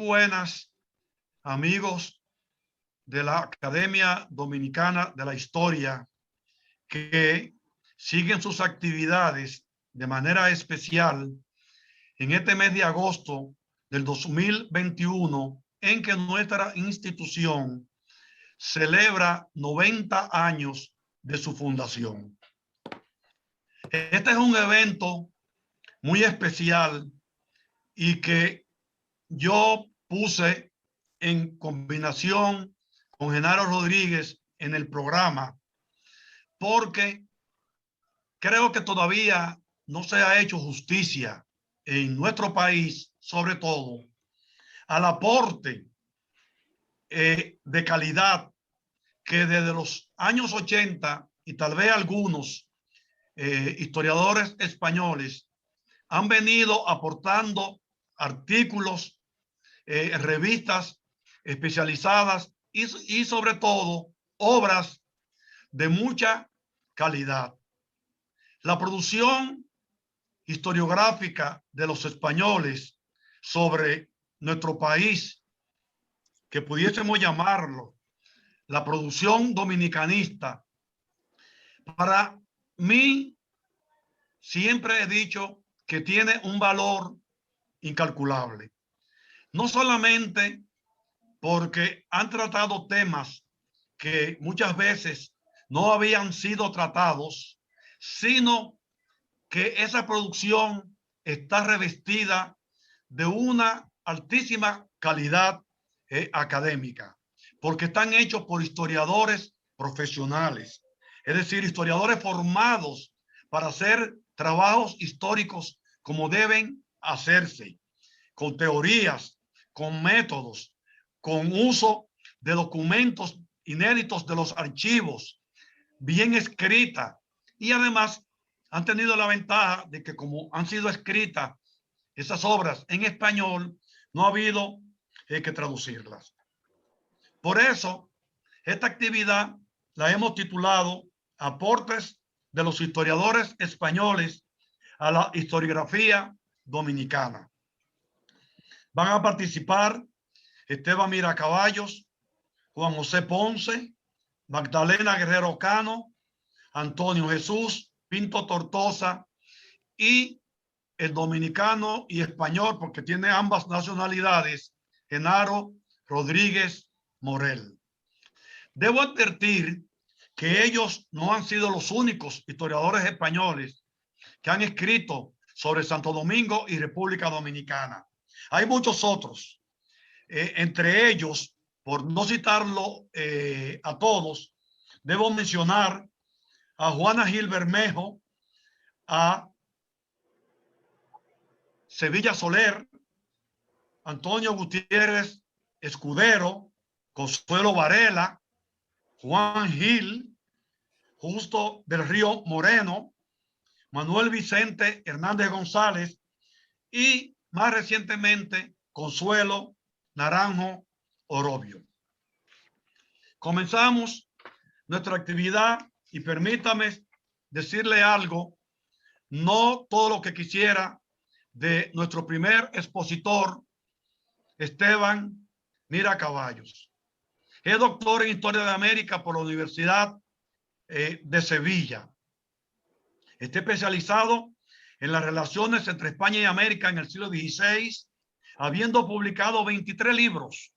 buenas, amigos de la Academia Dominicana de la Historia, que siguen sus actividades de manera especial en este mes de agosto del 2021, en que nuestra institución celebra 90 años de su fundación. Este es un evento muy especial y que yo puse en combinación con Genaro Rodríguez en el programa, porque creo que todavía no se ha hecho justicia en nuestro país, sobre todo, al aporte de calidad que desde los años 80 y tal vez algunos historiadores españoles han venido aportando artículos, revistas especializadas y sobre todo obras de mucha calidad. La producción historiográfica de los españoles sobre nuestro país, que pudiésemos llamarlo la producción dominicanista, para mí siempre he dicho que tiene un valor incalculable. No solamente porque han tratado temas que muchas veces no habían sido tratados, sino que esa producción está revestida de una altísima calidad académica, porque están hechos por historiadores profesionales, es decir, historiadores formados para hacer trabajos históricos como deben hacerse, con teorías, con métodos, con uso de documentos inéditos de los archivos, bien escrita, y además han tenido la ventaja de que como han sido escritas esas obras en español, no ha habido que traducirlas. Por eso, esta actividad la hemos titulado Aportes de los historiadores españoles a la historiografía dominicana. Van a participar Esteban Miracaballos, Juan José Ponce, Magdalena Guerrero Cano, Antonio Jesús Pinto Tortosa y el dominicano y español, porque tiene ambas nacionalidades, Genaro Rodríguez Morel. Debo advertir que ellos no han sido los únicos historiadores españoles que han escrito sobre Santo Domingo y República Dominicana. Hay muchos otros, entre ellos, por no citarlo a todos, debo mencionar a Juana Gil Bermejo, a Sevilla Soler, Antonio Gutiérrez Escudero, Consuelo Varela, Juan Gil, Justo del Río Moreno, Manuel Vicente Hernández González y más recientemente Consuelo Naranjo Orobio. Comenzamos nuestra actividad y permítame decirle algo, no todo lo que quisiera de nuestro primer expositor, Esteban Miracaballos. Es doctor en Historia de América por la Universidad de Sevilla. Está especializado en las relaciones entre España y América en el siglo XVI, habiendo publicado 23 libros,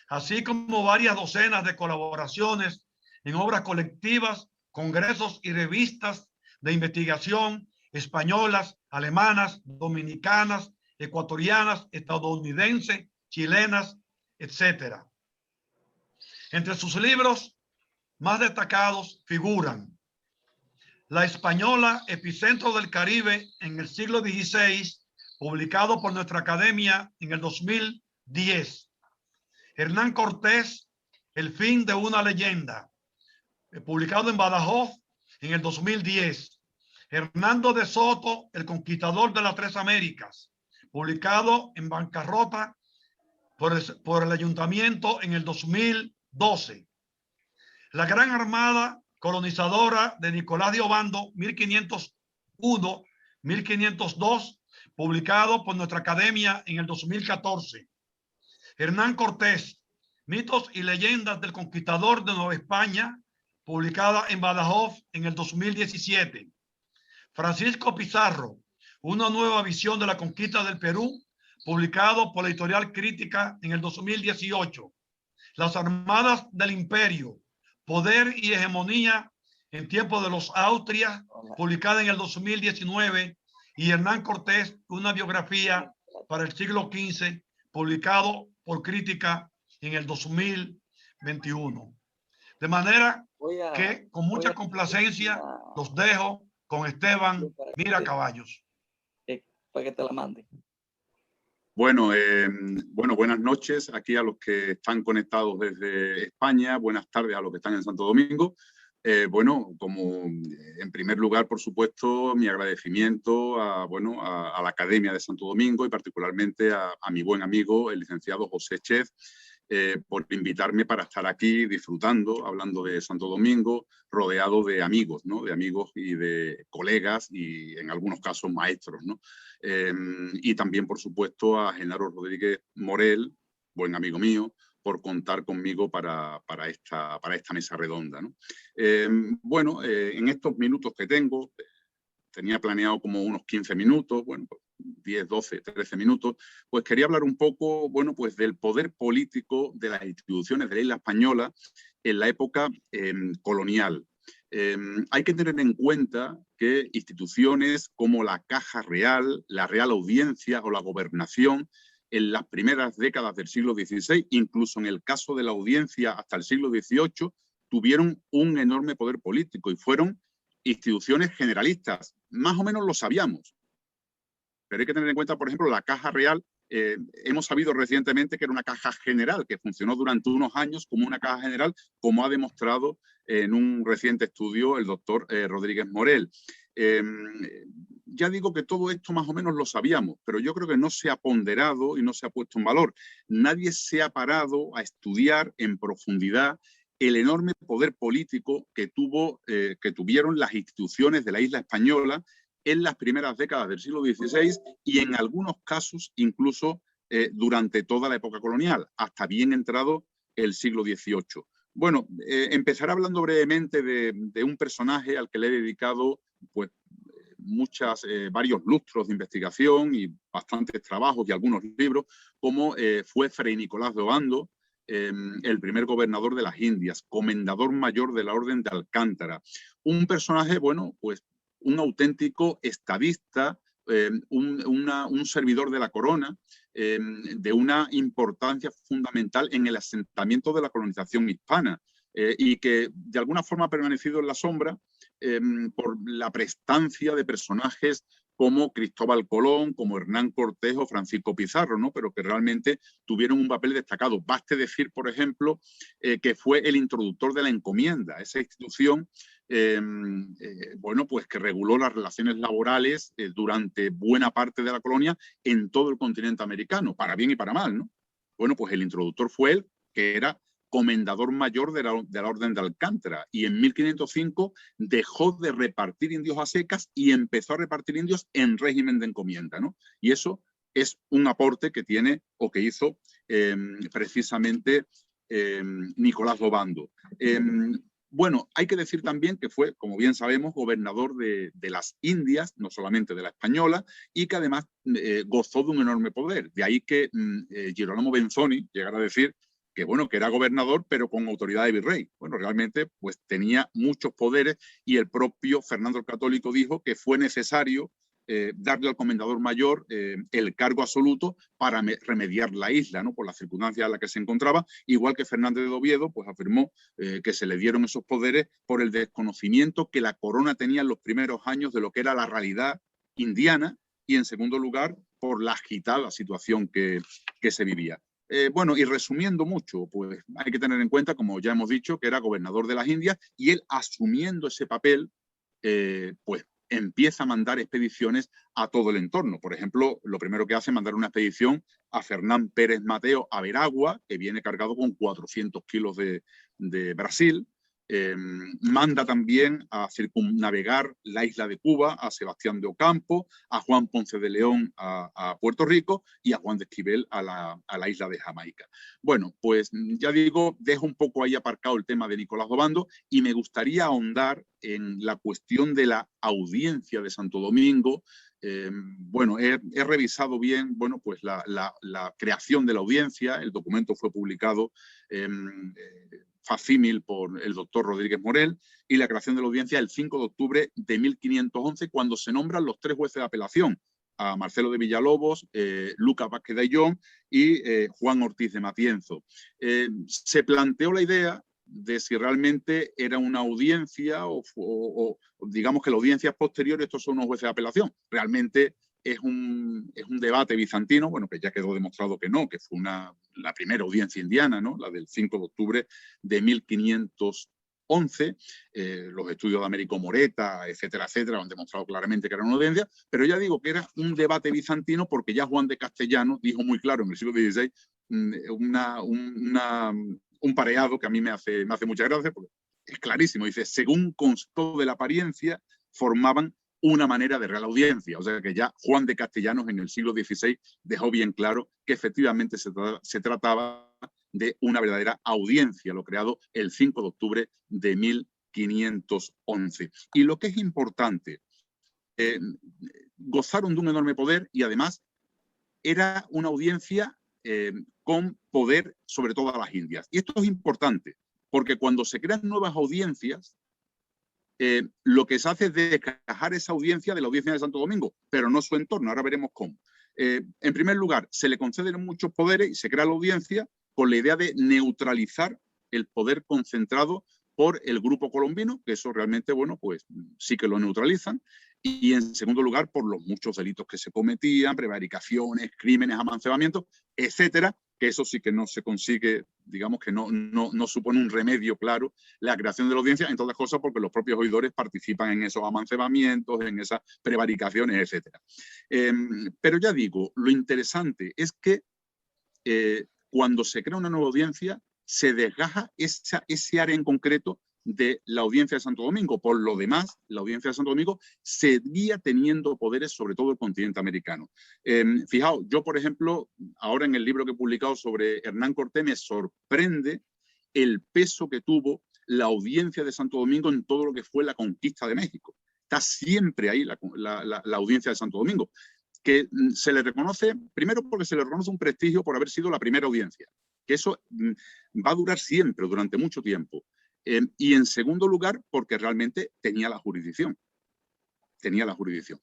así como varias docenas de colaboraciones en obras colectivas, congresos y revistas de investigación españolas, alemanas, dominicanas, ecuatorianas, estadounidenses, chilenas, etc. Entre sus libros más destacados figuran La Española, epicentro del Caribe en el siglo XVI, publicado por nuestra academia en el 2010. Hernán Cortés, El fin de una leyenda, publicado en Badajoz en el 2010. Hernando de Soto, El conquistador de las tres Américas, publicado en bancarrota por el ayuntamiento en el 2012. La Gran Armada colonizadora de Nicolás de Obando, 1501-1502, publicado por nuestra academia en el 2014. Hernán Cortés, mitos y leyendas del conquistador de Nueva España, publicada en Badajoz en el 2017. Francisco Pizarro, una nueva visión de la conquista del Perú, publicado por la editorial Crítica en el 2018. Las armadas del imperio, poder y hegemonía en tiempos de los Austrias, publicada en el 2019, y Hernán Cortés, una biografía para el siglo XV, publicado por Crítica en el 2021. De manera que con mucha complacencia los dejo con Esteban Miracaballos. Para que te la mande. Bueno, buenas noches aquí a los que están conectados desde España, buenas tardes a los que están en Santo Domingo. Bueno, como en primer lugar, por supuesto, mi agradecimiento a la Academia de Santo Domingo y particularmente a mi buen amigo, el licenciado José Chez, por invitarme para estar aquí disfrutando, hablando de Santo Domingo, rodeado de amigos, ¿no? De amigos y de colegas y en algunos casos maestros, ¿no? Y también, por supuesto, a Genaro Rodríguez Morel, buen amigo mío, por contar conmigo para esta mesa redonda, ¿no? En estos minutos que tengo, tenía planeado como unos 15 minutos, bueno, 10, 12, 13 minutos, pues quería hablar un poco, bueno, pues del poder político de las instituciones de la isla española en la época colonial. Hay que tener en cuenta que instituciones como la Caja Real, la Real Audiencia o la Gobernación en las primeras décadas del siglo XVI, incluso en el caso de la Audiencia hasta el siglo XVIII, tuvieron un enorme poder político y fueron instituciones generalistas. Más o menos lo sabíamos. Pero hay que tener en cuenta, por ejemplo, la Caja Real. Hemos sabido recientemente que era una caja general que funcionó durante unos años como una caja general, como ha demostrado en un reciente estudio el doctor Rodríguez Morel. Ya digo que todo esto más o menos lo sabíamos, pero yo creo que no se ha ponderado y no se ha puesto en valor. Nadie se ha parado a estudiar en profundidad el enorme poder político que tuvieron las instituciones de la isla española en las primeras décadas del siglo XVI y en algunos casos incluso durante toda la época colonial, hasta bien entrado el siglo XVIII. Bueno, empezaré hablando brevemente de un personaje al que le he dedicado pues, varios lustros de investigación y bastantes trabajos y algunos libros, como fue Fray Nicolás de Obando, el primer gobernador de las Indias, comendador mayor de la Orden de Alcántara. Un personaje, bueno, pues un auténtico estadista, un servidor de la corona, de una importancia fundamental en el asentamiento de la colonización hispana y que de alguna forma ha permanecido en la sombra por la prestancia de personajes como Cristóbal Colón, como Hernán Cortés o Francisco Pizarro, ¿no? Pero que realmente tuvieron un papel destacado. Baste decir, por ejemplo, que fue el introductor de la encomienda, esa institución bueno, pues que reguló las relaciones laborales durante buena parte de la colonia en todo el continente americano, para bien y para mal, ¿no? Bueno, pues el introductor fue él, que era comendador mayor de la Orden de Alcántara, y en 1505 dejó de repartir indios a secas y empezó a repartir indios en régimen de encomienda, ¿no? Y eso es un aporte que tiene o que hizo precisamente Nicolás de Obando. Bueno, hay que decir también que fue, como bien sabemos, gobernador de las Indias, no solamente de la española, y que además gozó de un enorme poder. De ahí que Girolamo Benzoni llegara a decir que, bueno, que era gobernador, pero con autoridad de virrey. Bueno, realmente pues tenía muchos poderes y el propio Fernando el Católico dijo que fue necesario darle al comendador mayor el cargo absoluto para remediar la isla, ¿no? Por las circunstancias en las que se encontraba, igual que Fernández de Oviedo pues afirmó que se le dieron esos poderes por el desconocimiento que la corona tenía en los primeros años de lo que era la realidad indiana y, en segundo lugar, por la agitada situación que se vivía. Bueno, y resumiendo mucho, pues hay que tener en cuenta, como ya hemos dicho, que era gobernador de las Indias y él, asumiendo ese papel, pues empieza a mandar expediciones a todo el entorno. Por ejemplo, lo primero que hace es mandar una expedición a Fernán Pérez Mateo a Veragua, que viene cargado con 400 kilos de Brasil. manda también a circunnavegar la isla de Cuba a Sebastián de Ocampo, a Juan Ponce de León a Puerto Rico y a Juan de Esquivel a la isla de Jamaica. Bueno, pues ya digo, dejo un poco ahí aparcado el tema de Nicolás Obando y me gustaría ahondar en la cuestión de la audiencia de Santo Domingo. Bueno, he revisado bien, bueno, pues la creación de la audiencia. El documento fue publicado facímil por el doctor Rodríguez Morel, y la creación de la audiencia el 5 de octubre de 1511, cuando se nombran los 3 jueces de apelación, a Marcelo de Villalobos, Lucas Vázquez de Ayllón y Juan Ortiz de Matienzo. Se planteó la idea de si realmente era una audiencia o digamos que la audiencia posterior, estos son unos jueces de apelación. Realmente es un debate bizantino, bueno, que ya quedó demostrado que no, que fue la primera audiencia indiana, ¿no? La del 5 de octubre de 1511. Los estudios de Américo Moreta, etcétera, etcétera, han demostrado claramente que era una audiencia, pero ya digo que era un debate bizantino porque ya Juan de Castellano dijo muy claro en el siglo XVI un pareado que a mí me hace mucha gracia, porque es clarísimo. Dice, según constó de la apariencia, formaban una manera de real audiencia. O sea que ya Juan de Castellanos en el siglo XVI dejó bien claro que efectivamente se trataba de una verdadera audiencia, lo creado el 5 de octubre de 1511. Y lo que es importante, gozaron de un enorme poder y además era una audiencia con poder sobre todas las Indias. Y esto es importante, porque cuando se crean nuevas audiencias, lo que se hace es desgajar esa audiencia de la audiencia de Santo Domingo, pero no su entorno. Ahora veremos cómo. En primer lugar, se le conceden muchos poderes y se crea la audiencia con la idea de neutralizar el poder concentrado por el grupo colombino, que eso realmente, bueno, pues sí que lo neutralizan. Y en segundo lugar, por los muchos delitos que se cometían, prevaricaciones, crímenes, amancebamientos, etcétera, que eso sí que no se consigue, digamos que no supone un remedio claro la creación de la audiencia, entre otras cosas porque los propios oidores participan en esos amancebamientos, en esas prevaricaciones, etcétera. Pero ya digo, lo interesante es que cuando se crea una nueva audiencia, se desgaja ese área en concreto de la audiencia de Santo Domingo. Por lo demás, la audiencia de Santo Domingo seguía teniendo poderes sobre todo el continente americano. Fijaos, yo, por ejemplo, ahora en el libro que he publicado sobre Hernán Cortés, me sorprende el peso que tuvo la audiencia de Santo Domingo en todo lo que fue la conquista de México. Está siempre ahí la audiencia de Santo Domingo, que se le reconoce, primero porque se le reconoce un prestigio por haber sido la primera audiencia, que eso va a durar siempre, durante mucho tiempo. Y en segundo lugar, porque realmente tenía la jurisdicción. Tenía la jurisdicción.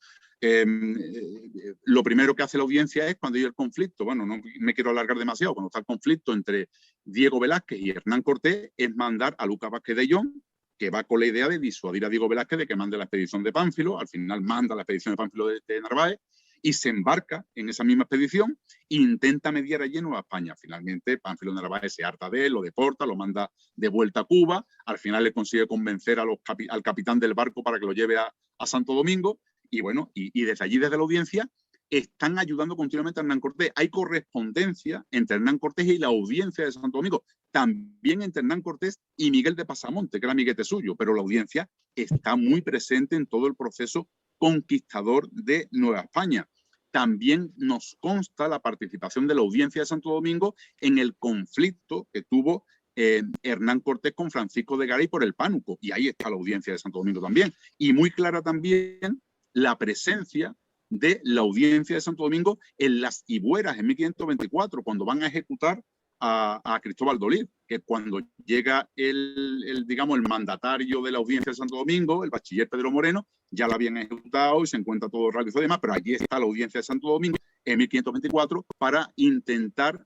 Lo primero que hace la audiencia es cuando hay el conflicto, bueno, no me quiero alargar demasiado, cuando está el conflicto entre Diego Velázquez y Hernán Cortés, es mandar a Lucas Vázquez de Ayllón, que va con la idea de disuadir a Diego Velázquez de que mande la expedición de Pánfilo. Al final manda la expedición de Pánfilo de Narváez y se embarca en esa misma expedición e intenta mediar allí en Nueva España. Finalmente, Pánfilo de Narváez se harta de él, lo deporta, lo manda de vuelta a Cuba. Al final le consigue convencer al capitán del barco para que lo lleve a Santo Domingo. Y bueno, y desde allí, desde la audiencia, están ayudando continuamente a Hernán Cortés. Hay correspondencia entre Hernán Cortés y la audiencia de Santo Domingo. También entre Hernán Cortés y Miguel de Pasamonte, que era amiguete suyo, pero la audiencia está muy presente en todo el proceso conquistador de Nueva España. También nos consta la participación de la audiencia de Santo Domingo en el conflicto que tuvo Hernán Cortés con Francisco de Garay por el Pánuco, y ahí está la audiencia de Santo Domingo también. Y muy clara también la presencia de la audiencia de Santo Domingo en las Ibueras en 1524, cuando van a ejecutar a Cristóbal de Olid, que cuando llega digamos, el mandatario de la audiencia de Santo Domingo, el bachiller Pedro Moreno, ya la habían ejecutado y se encuentra todo realizado y demás, pero allí está la audiencia de Santo Domingo en 1524 para intentar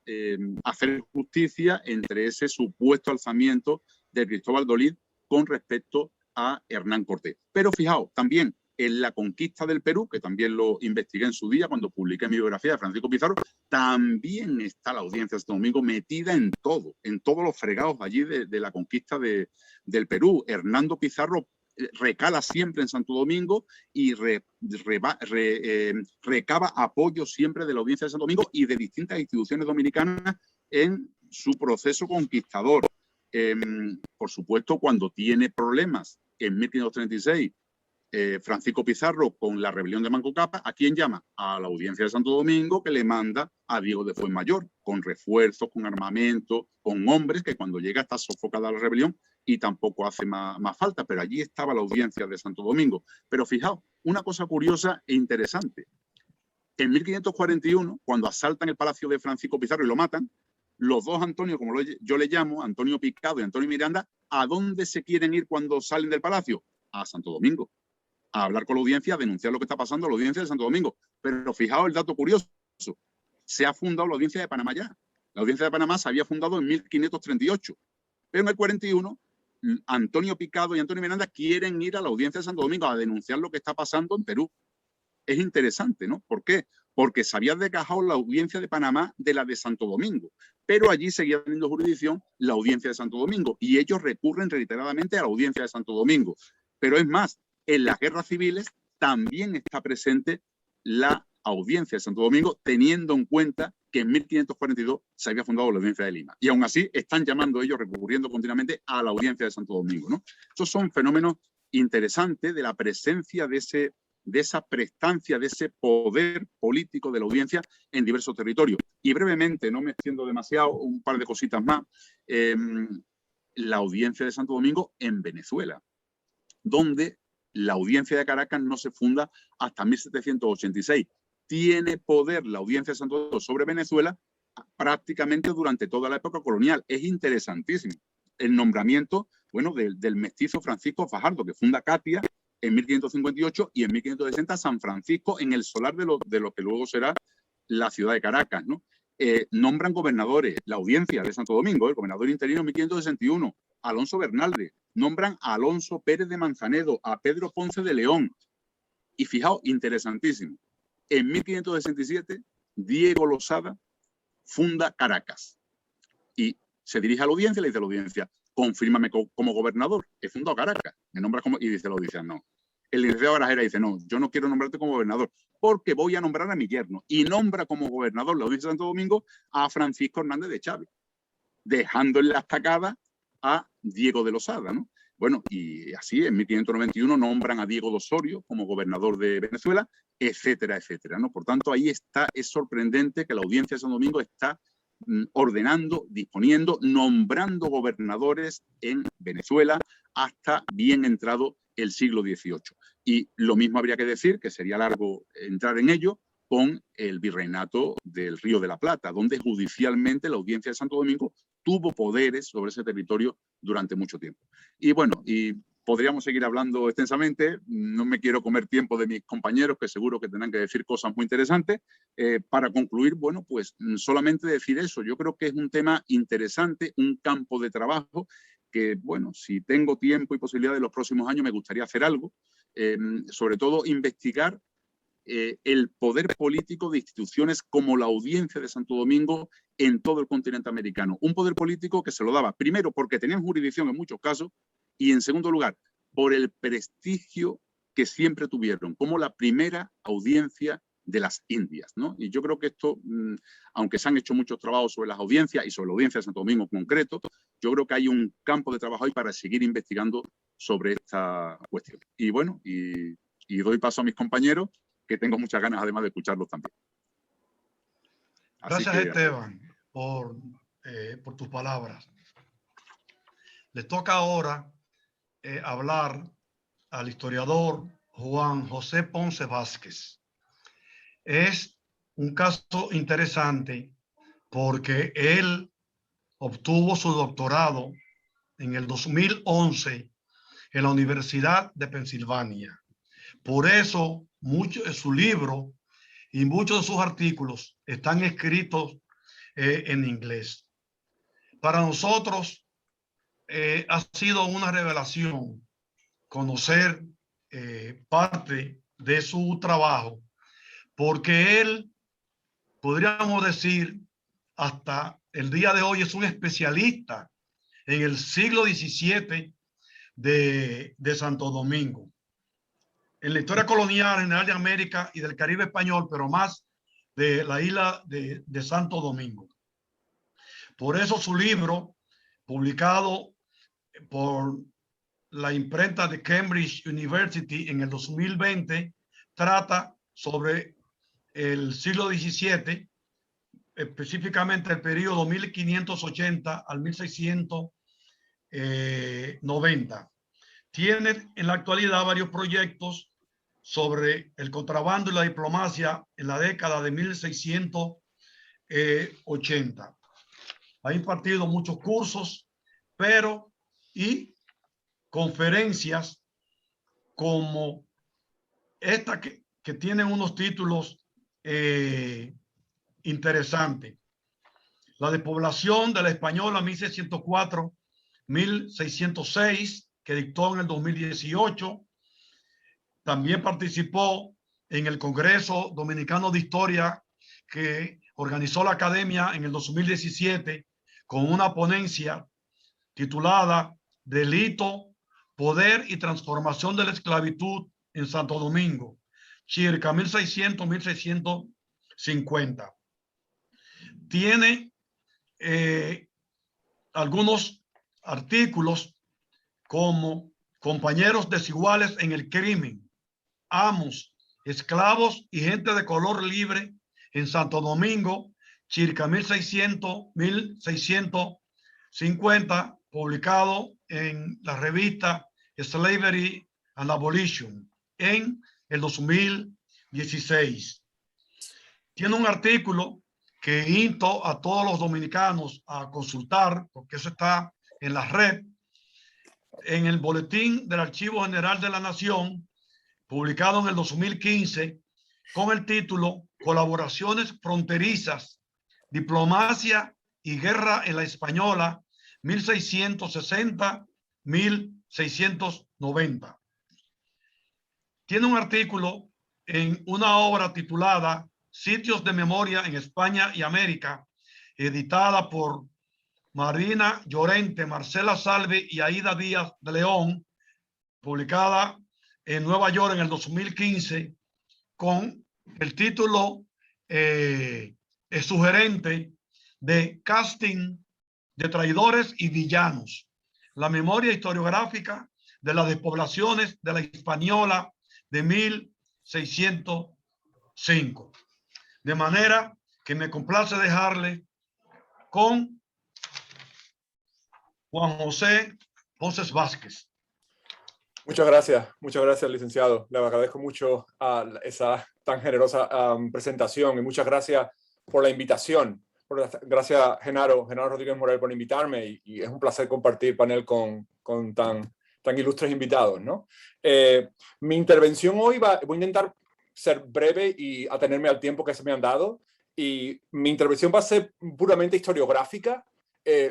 hacer justicia entre ese supuesto alzamiento de Cristóbal de Olid con respecto a Hernán Cortés. Pero fijaos, también en la conquista del Perú, que también lo investigué en su día cuando publiqué mi biografía de Francisco Pizarro, también está la audiencia de Santo Domingo metida en todos los fregados allí de la conquista del Perú. Hernando Pizarro recala siempre en Santo Domingo y recaba apoyo siempre de la audiencia de Santo Domingo y de distintas instituciones dominicanas en su proceso conquistador. por supuesto, cuando tiene problemas en 1536, Francisco Pizarro con la rebelión de Manco Cápac, ¿a quién llama? A la Audiencia de Santo Domingo, que le manda a Diego de Fuenmayor, con refuerzos, con armamento, con hombres, que cuando llega está sofocada la rebelión y tampoco hace más falta, pero allí estaba la Audiencia de Santo Domingo. Pero fijaos, una cosa curiosa e interesante. En 1541, cuando asaltan el palacio de Francisco Pizarro y lo matan, los dos Antonio, como yo le llamo, Antonio Picado y Antonio Miranda, ¿a dónde se quieren ir cuando salen del palacio? A Santo Domingo, a hablar con la audiencia, a denunciar lo que está pasando a la Audiencia de Santo Domingo. Pero fijaos el dato curioso, se ha fundado la Audiencia de Panamá ya. La Audiencia de Panamá se había fundado en 1538, pero en el 41 Antonio Picado y Antonio Miranda quieren ir a la Audiencia de Santo Domingo a denunciar lo que está pasando en Perú. Es interesante, ¿no? ¿Por qué? Porque se había desgajado la Audiencia de Panamá de la de Santo Domingo, pero allí seguía teniendo jurisdicción la Audiencia de Santo Domingo y ellos recurren reiteradamente a la Audiencia de Santo Domingo. Pero es más, en las guerras civiles también está presente la Audiencia de Santo Domingo, teniendo en cuenta que en 1542 se había fundado la Audiencia de Lima. Y aún así están llamando ellos, recurriendo continuamente a la Audiencia de Santo Domingo, ¿no? Estos son fenómenos interesantes de la presencia de esa prestancia, de ese poder político de la audiencia en diversos territorios. Y brevemente, no me extiendo demasiado, un par de cositas más, la Audiencia de Santo Domingo en Venezuela, donde la Audiencia de Caracas no se funda hasta 1786. Tiene poder la Audiencia de Santo Domingo sobre Venezuela prácticamente durante toda la época colonial. Es interesantísimo el nombramiento, bueno, del mestizo Francisco Fajardo, que funda Catia en 1558 y en 1560 San Francisco en el solar de lo que luego será la ciudad de Caracas, ¿no? Nombran gobernadores, la Audiencia de Santo Domingo, el gobernador interino en 1561, Alonso Bernaldez, nombran a Alonso Pérez de Manzanedo, a Pedro Ponce de León. Y fijaos, interesantísimo, en 1567 Diego Losada funda Caracas y se dirige a la audiencia y le dice a la audiencia: confírmame como gobernador, he fundado Caracas, me nombras como... Y dice la audiencia: no. El licenciado Grajera dice: no, yo no quiero nombrarte como gobernador porque voy a nombrar a mi yerno. Y nombra como gobernador la Audiencia de Santo Domingo a Francisco Hernández de Chávez, dejando en la estacada a Diego de Losada, ¿no? Bueno, y así en 1591 nombran a Diego de Osorio como gobernador de Venezuela, etcétera, etcétera, ¿no? Por tanto, ahí está, es sorprendente que la Audiencia de Santo Domingo está ordenando, disponiendo, nombrando gobernadores en Venezuela hasta bien entrado el siglo XVIII. Y lo mismo habría que decir, que sería largo entrar en ello, con el virreinato del Río de la Plata, donde judicialmente la Audiencia de Santo Domingo tuvo poderes sobre ese territorio durante mucho tiempo. Y bueno, y podríamos seguir hablando extensamente, no me quiero comer tiempo de mis compañeros, que seguro que tendrán que decir cosas muy interesantes. Para concluir, bueno, pues solamente decir eso, yo creo que es un tema interesante, un campo de trabajo que, bueno, si tengo tiempo y posibilidad en los próximos años me gustaría hacer algo, sobre todo investigar el poder político de instituciones como la Audiencia de Santo Domingo en todo el continente americano. Un poder político que se lo daba, primero, porque tenían jurisdicción en muchos casos, y en segundo lugar, por el prestigio que siempre tuvieron, como la primera audiencia de las Indias, ¿no? Y yo creo que esto, aunque se han hecho muchos trabajos sobre las audiencias y sobre la Audiencia de Santo Domingo en concreto, yo creo que hay un campo de trabajo ahí para seguir investigando sobre esta cuestión. Y bueno, y doy paso a mis compañeros, que tengo muchas ganas además de escucharlos también. Gracias, Esteban, por tus palabras. Le toca ahora hablar al historiador Juan José Ponce Vázquez. Es un caso interesante porque él obtuvo su doctorado en el 2011 en la Universidad de Pensilvania. Por eso, mucho de su libro y muchos de sus artículos están escritos en inglés. Para nosotros ha sido una revelación conocer parte de su trabajo, porque él, podríamos decir, hasta el día de hoy es un especialista en el siglo XVII de Santo Domingo, en la historia colonial general de América y del Caribe español, pero más de la isla de Santo Domingo. Por eso su libro, publicado por la imprenta de Cambridge University en el 2020, trata sobre el siglo XVII, específicamente el periodo 1580 al 1690. Tiene en la actualidad varios proyectos sobre el contrabando y la diplomacia en la década de 1680. Ha impartido muchos cursos, y conferencias como esta que tienen unos títulos interesantes. La despoblación de la Española 1604-1606, que dictó en el 2018. También participó en el Congreso Dominicano de Historia que organizó la Academia en el 2017 con una ponencia titulada Delito, Poder y Transformación de la Esclavitud en Santo Domingo, circa 1600-1650. Tiene algunos artículos como Compañeros desiguales en el crimen, amos, esclavos y gente de color libre en Santo Domingo, circa 1600-1650, publicado en la revista Slavery and Abolition en el 2016. Tiene un artículo que insto a todos los dominicanos a consultar, porque eso está en la red, en el Boletín del Archivo General de la Nación, publicado en el 2015, con el título Colaboraciones fronterizas, diplomacia y guerra en la Española, 1660-1690. Tiene un artículo en una obra titulada Sitios de Memoria en España y América, editada por Marina Llorente, Marcela Salve y Aida Díaz de León, publicada en Nueva York en el 2015, con el título sugerente de Casting de Traidores y Villanos, la memoria historiográfica de las despoblaciones de la Hispaniola de 1605. De manera que me complace dejarle con Juan José Ponces Vázquez. Muchas gracias, licenciado. Le agradezco mucho esa tan generosa presentación y muchas gracias por la invitación. Gracias, Genaro Rodríguez Morel, por invitarme y es un placer compartir panel con tan ilustres invitados, ¿no? Mi intervención hoy voy a intentar ser breve y atenerme al tiempo que se me han dado, y mi intervención va a ser puramente historiográfica.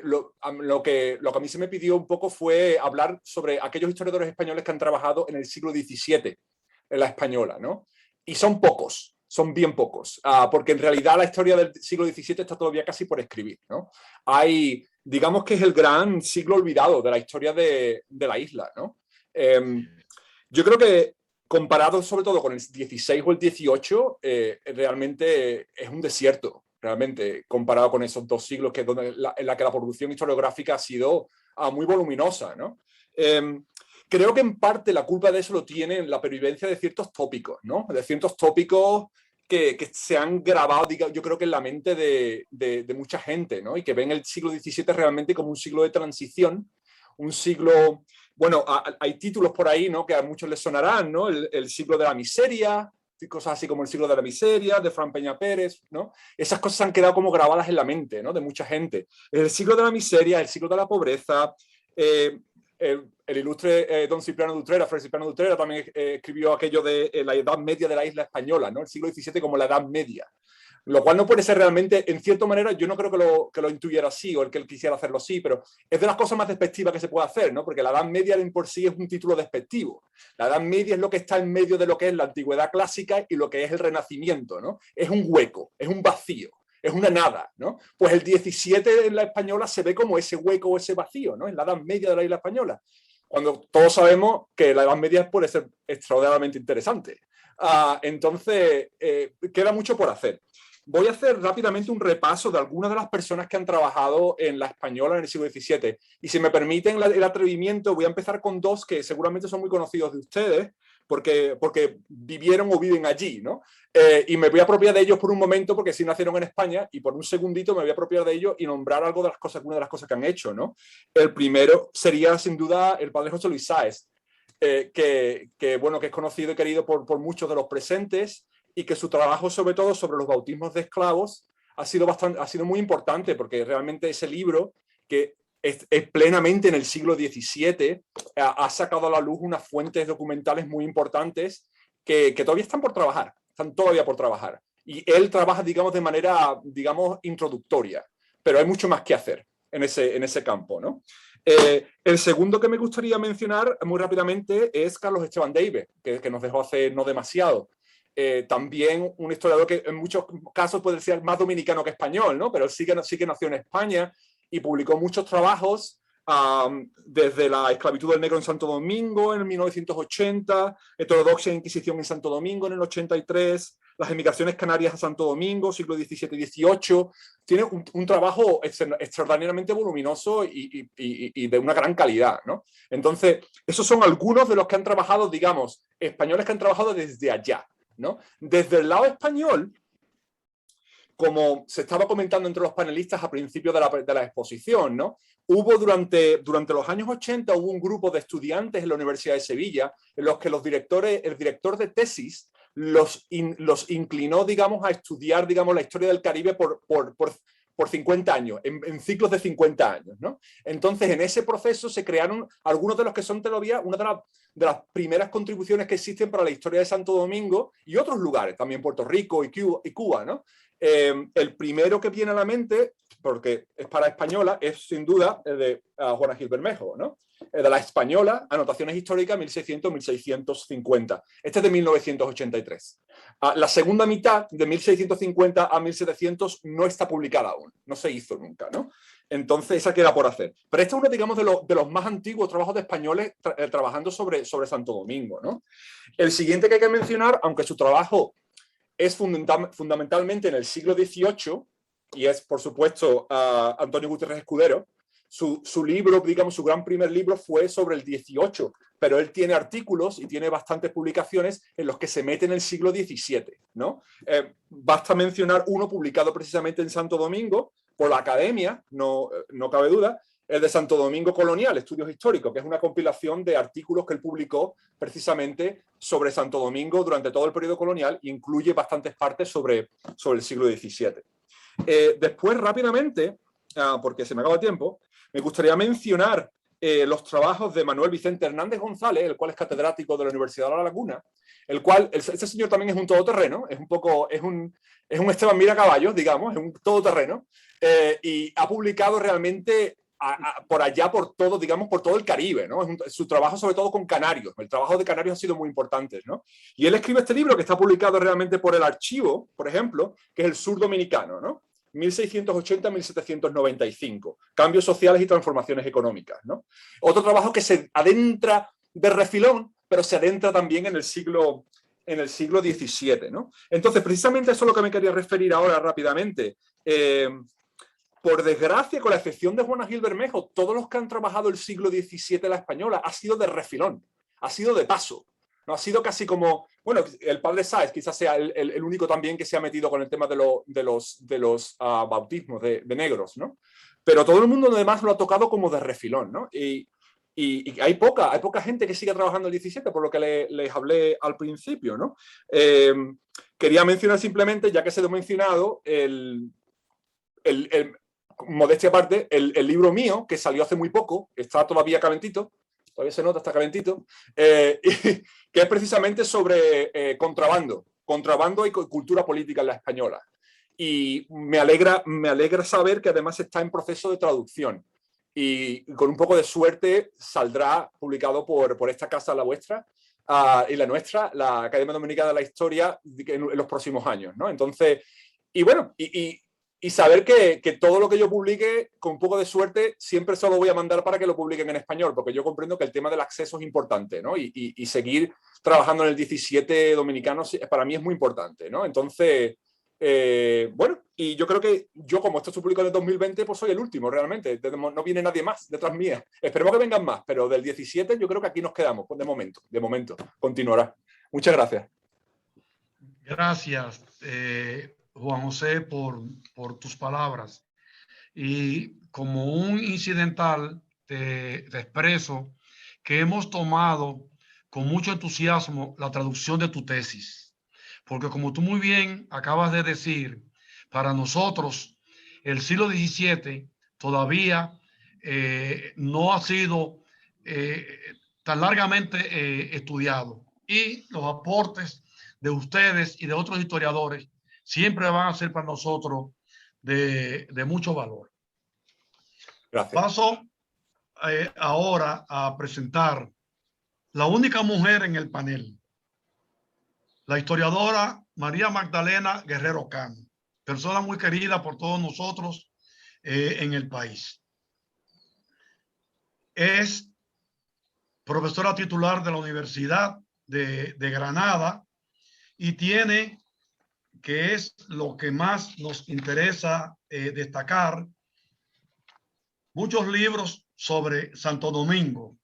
Lo que a mí se me pidió un poco fue hablar sobre aquellos historiadores españoles que han trabajado en el siglo XVII en la española, ¿no? Y son pocos, son bien pocos, porque en realidad la historia del siglo XVII está todavía casi por escribir, ¿no? Digamos que es el gran siglo olvidado de la historia de la isla, ¿no? Yo creo que comparado sobre todo con el 16 o el 18, realmente es un desierto, realmente, comparado con esos dos siglos en la que la producción historiográfica ha sido muy voluminosa, ¿no? Creo que en parte la culpa de eso lo tiene la pervivencia de ciertos tópicos, ¿no? De ciertos tópicos que se han grabado, yo creo que en la mente de mucha gente, ¿no? Y que ven el siglo XVII realmente como un siglo de transición, un siglo... Bueno, hay títulos por ahí, ¿no?, que a muchos les sonarán, ¿no? El siglo de la miseria, cosas así como el siglo de la miseria, de Fran Peña Pérez, ¿no? Esas cosas han quedado como grabadas en la mente, ¿no?, de mucha gente. El siglo de la miseria, el siglo de la pobreza, el ilustre don Cipriano de Utrera, Fray Cipriano de Utrera, también escribió aquello de la Edad Media de la isla española, ¿no? El siglo XVII como la Edad Media. Lo cual no puede ser realmente, en cierta manera, yo no creo que lo intuyera así, o el que él quisiera hacerlo así, pero es de las cosas más despectivas que se puede hacer, ¿no? Porque la Edad Media en por sí es un título despectivo. La Edad Media es lo que está en medio de lo que es la antigüedad clásica y lo que es el Renacimiento, ¿no? Es un hueco, es un vacío, es una nada, ¿no? Pues el 17 en la española se ve como ese hueco o ese vacío, ¿no? En la Edad Media de la isla española. Cuando todos sabemos que la Edad Media puede ser extraordinariamente interesante. Entonces, queda mucho por hacer. voy a hacer rápidamente un repaso de algunas de las personas que han trabajado en la española en el siglo XVII. Y si me permiten el atrevimiento, voy a empezar con dos que seguramente son muy conocidos de ustedes, porque vivieron o viven allí, ¿no? Y me voy a apropiar de ellos por un momento, porque sí nacieron en España, y por un segundito me voy a apropiar de ellos y nombrar algo de las cosas, algunas de las cosas que han hecho, ¿no? El primero sería, sin duda, el padre José Luis Sáez, bueno, que es conocido y querido por muchos de los presentes, y que su trabajo, sobre todo sobre los bautismos de esclavos, ha sido muy importante, porque realmente ese libro, que es plenamente en el siglo XVII, ha sacado a la luz unas fuentes documentales muy importantes que todavía están todavía por trabajar. Y él trabaja, digamos, de manera, digamos, introductoria, pero hay mucho más que hacer en ese campo, ¿no? El segundo que me gustaría mencionar muy rápidamente es Carlos Esteban Deive, que nos dejó hace no demasiado. También un historiador que en muchos casos puede ser más dominicano que español, ¿no? Pero él sí que nació en España y publicó muchos trabajos desde la esclavitud del negro en Santo Domingo en 1980, heterodoxia e Inquisición en Santo Domingo en el 83, las emigraciones canarias a Santo Domingo, siglo XVII y XVIII. Tiene un trabajo extraordinariamente voluminoso y de una gran calidad, ¿no? Entonces, esos son algunos de los que han trabajado, digamos, españoles que han trabajado desde allá, ¿no? Desde el lado español, como se estaba comentando entre los panelistas a principio de la exposición, ¿no? Hubo durante los años 80 hubo un grupo de estudiantes en la Universidad de Sevilla en los que el director de tesis los inclinó, digamos, a estudiar, digamos, la historia del Caribe por 50 años, en ciclos de 50 años, ¿no? Entonces, en ese proceso se crearon algunos de los que son todavía una de las primeras contribuciones que existen para la historia de Santo Domingo y otros lugares, también Puerto Rico y Cuba, ¿no? El primero que viene a la mente, porque es para española, es sin duda el de Juana Gil Bermejo, ¿no? El de la española, Anotaciones históricas 1600-1650. Este es de 1983. La segunda mitad, de 1650 a 1700, no está publicada aún, no se hizo nunca, ¿no? Entonces esa queda por hacer. Pero este es uno, digamos, de los más antiguos trabajos de españoles trabajando sobre Santo Domingo, ¿no? El siguiente que hay que mencionar, aunque su trabajo es fundamentalmente en el siglo XVIII, y es, por supuesto, Antonio Gutiérrez Escudero. Su libro, digamos, su gran primer libro fue sobre el XVIII, pero él tiene artículos y tiene bastantes publicaciones en los que se mete en el siglo XVII, ¿no? Basta mencionar uno publicado precisamente en Santo Domingo por la Academia, no cabe duda, el de Santo Domingo Colonial, Estudios Históricos, que es una compilación de artículos que él publicó precisamente sobre Santo Domingo durante todo el periodo colonial, e incluye bastantes partes sobre el siglo XVII. Después, rápidamente, porque se me acaba el tiempo, me gustaría mencionar los trabajos de Manuel Vicente Hernández González, el cual es catedrático de la Universidad de La Laguna, el cual, este señor también es un todoterreno, es un Esteban Miracaballos, digamos, es un todoterreno, y ha publicado realmente por allá, por todo, digamos, por todo el Caribe, ¿no? Su trabajo sobre todo con canarios, el trabajo de canarios ha sido muy importante, ¿no? Y él escribe este libro que está publicado realmente por el Archivo, por ejemplo, que es El Sur Dominicano, ¿no? 1680-1795, cambios sociales y transformaciones económicas, ¿no? Otro trabajo que se adentra de refilón, pero se adentra también en el siglo XVII, ¿no? Entonces, precisamente eso es lo que me quería referir ahora rápidamente. Por desgracia, con la excepción de Juana Gil Bermejo, todos los que han trabajado el siglo XVII en la española ha sido de refilón, ha sido de paso. No ha sido casi como, bueno, el padre Sáez quizás sea el único también que se ha metido con el tema de los bautismos de negros, ¿no? Pero todo el mundo además lo ha tocado como de refilón, ¿no? Y hay poca gente que sigue trabajando el 17, por lo que les hablé al principio, ¿no? Quería mencionar simplemente, ya que se lo he mencionado, modestia aparte, el libro mío, que salió hace muy poco, está todavía calentito, todavía se nota, está calentito, que es precisamente sobre contrabando y cultura política en la española. Y me alegra saber que además está en proceso de traducción. Y con un poco de suerte saldrá publicado por esta casa, la vuestra, y la nuestra, la Academia Dominicana de la Historia, en los próximos años, ¿no? Entonces, y bueno, y saber que todo lo que yo publique, con un poco de suerte, siempre se lo voy a mandar para que lo publiquen en español, porque yo comprendo que el tema del acceso es importante, ¿no? Y seguir trabajando en el 17 dominicano para mí es muy importante, ¿no? Entonces, Bueno, y yo creo que yo, como esto se publicó en el 2020, pues soy el último realmente. No viene nadie más detrás mía. Esperemos que vengan más, pero del 17 yo creo que aquí nos quedamos, pues de momento, continuará. Muchas gracias. Gracias, Juan José, por tus palabras. Y como un incidental, te expreso que hemos tomado con mucho entusiasmo la traducción de tu tesis. Porque como tú muy bien acabas de decir, para nosotros el siglo XVII todavía no ha sido tan largamente estudiado. Y los aportes de ustedes y de otros historiadores siempre van a ser para nosotros de mucho valor. Gracias. Paso ahora a presentar la única mujer en el panel, la historiadora María Magdalena Guerrero Cano, persona muy querida por todos nosotros en el país. Es profesora titular de la Universidad de Granada y tiene, que es lo que más nos interesa destacar, muchos libros sobre Santo Domingo,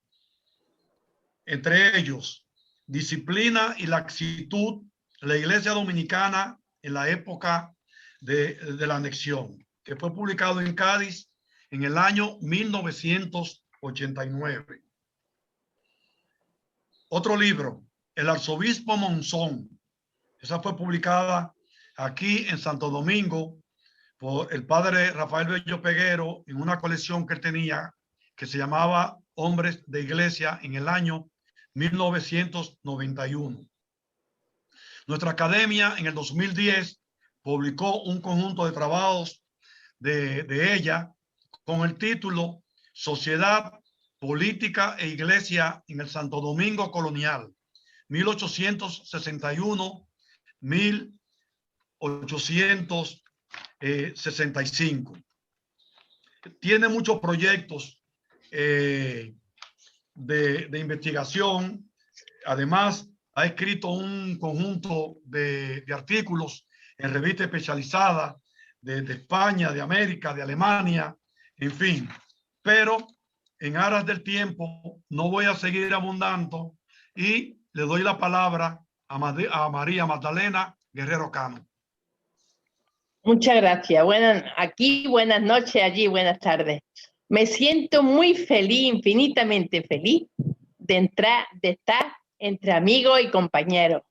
entre ellos Disciplina y Laxitud, la Iglesia Dominicana en la época de la anexión, que fue publicado en Cádiz en el año 1989. Otro libro, El Arzobispo Monzón, esa fue publicada aquí en Santo Domingo por el padre Rafael Bello Peguero en una colección que él tenía que se llamaba Hombres de Iglesia en el año 1991. Nuestra academia en el 2010 publicó un conjunto de trabajos de ella con el título Sociedad, Política e Iglesia en el Santo Domingo Colonial, 1861-1865. Tiene muchos proyectos de investigación. Además, ha escrito un conjunto de artículos en revistas especializadas de España, de América, de Alemania, en fin. Pero en aras del tiempo no voy a seguir abundando y le doy la palabra a María Magdalena Guerrero Cano. Muchas gracias. Aquí buenas noches, allí buenas tardes. Me siento muy feliz, infinitamente feliz, de estar entre amigos y compañeros.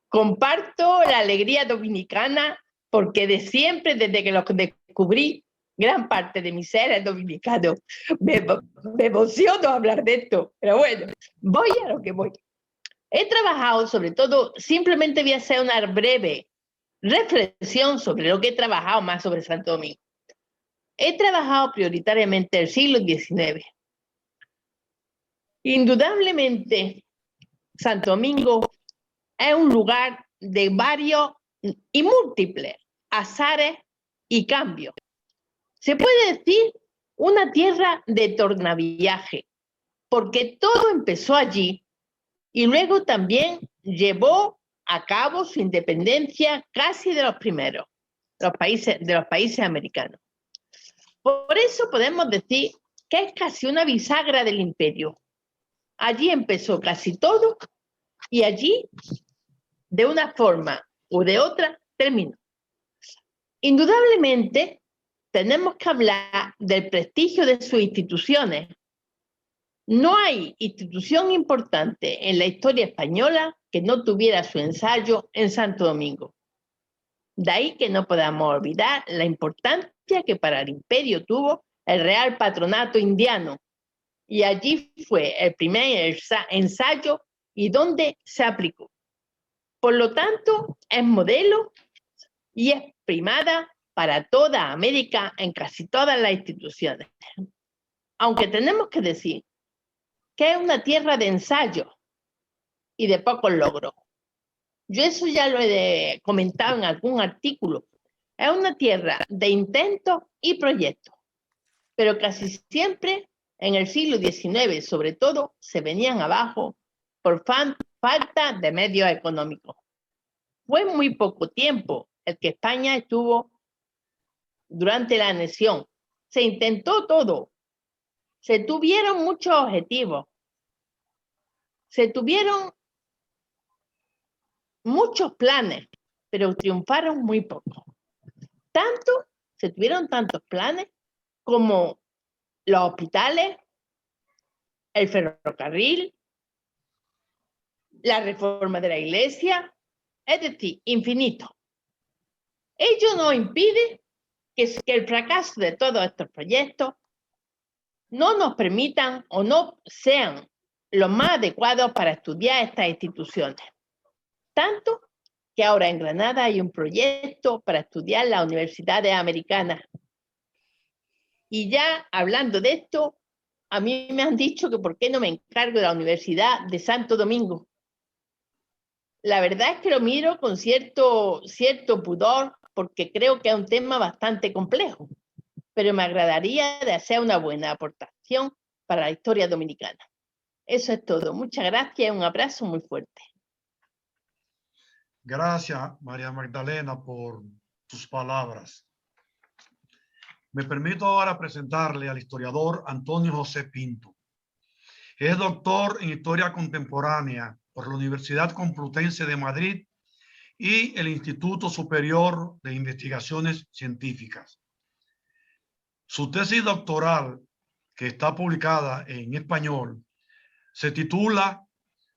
Comparto la alegría dominicana porque de siempre, desde que los descubrí, gran parte de mi ser es dominicano. Me emociono hablar de esto, pero bueno, voy a lo que voy. He trabajado, sobre todo, simplemente voy a hacer una breve reflexión sobre lo que he trabajado más sobre Santo Domingo. He trabajado prioritariamente el siglo XIX. Indudablemente, Santo Domingo es un lugar de varios y múltiples azares y cambios. Se puede decir una tierra de tornaviaje, porque todo empezó allí y luego también llevó a cabo su independencia casi de los primeros, de los países americanos. Por eso podemos decir que es casi una bisagra del imperio. Allí empezó casi todo y allí, de una forma u de otra, terminó. Indudablemente, tenemos que hablar del prestigio de sus instituciones. No hay institución importante en la historia española que no tuviera su ensayo en Santo Domingo. De ahí que no podamos olvidar la importancia que para el imperio tuvo el Real Patronato Indiano. Y allí fue el primer ensayo y donde se aplicó. Por lo tanto, es modelo y es primada para toda América en casi todas las instituciones. Aunque tenemos que decir que es una tierra de ensayo y de pocos logros. Yo eso ya lo he comentado en algún artículo. Es una tierra de intentos y proyectos, pero casi siempre en el siglo XIX, sobre todo, se venían abajo por falta de medios económicos. Fue muy poco tiempo el que España estuvo durante la anexión. Se intentó todo. Se tuvieron muchos objetivos. Se tuvieron muchos planes, pero triunfaron muy pocos. Se tuvieron tantos planes como los hospitales, el ferrocarril, la reforma de la iglesia, es decir, infinito. Ello no impide que el fracaso de todos estos proyectos no nos permitan o no sean los más adecuados para estudiar estas instituciones. Tanto que ahora en Granada hay un proyecto para estudiar las universidades americanas. Y ya hablando de esto, a mí me han dicho que por qué no me encargo de la Universidad de Santo Domingo. La verdad es que lo miro con cierto pudor porque creo que es un tema bastante complejo, pero me agradaría de hacer una buena aportación para la historia dominicana. Eso es todo. Muchas gracias y un abrazo muy fuerte. Gracias, María Magdalena, por tus palabras. Me permito ahora presentarle al historiador Antonio José Pinto. Es doctor en Historia Contemporánea por la Universidad Complutense de Madrid y el Instituto Superior de Investigaciones Científicas. Su tesis doctoral, que está publicada en español, se titula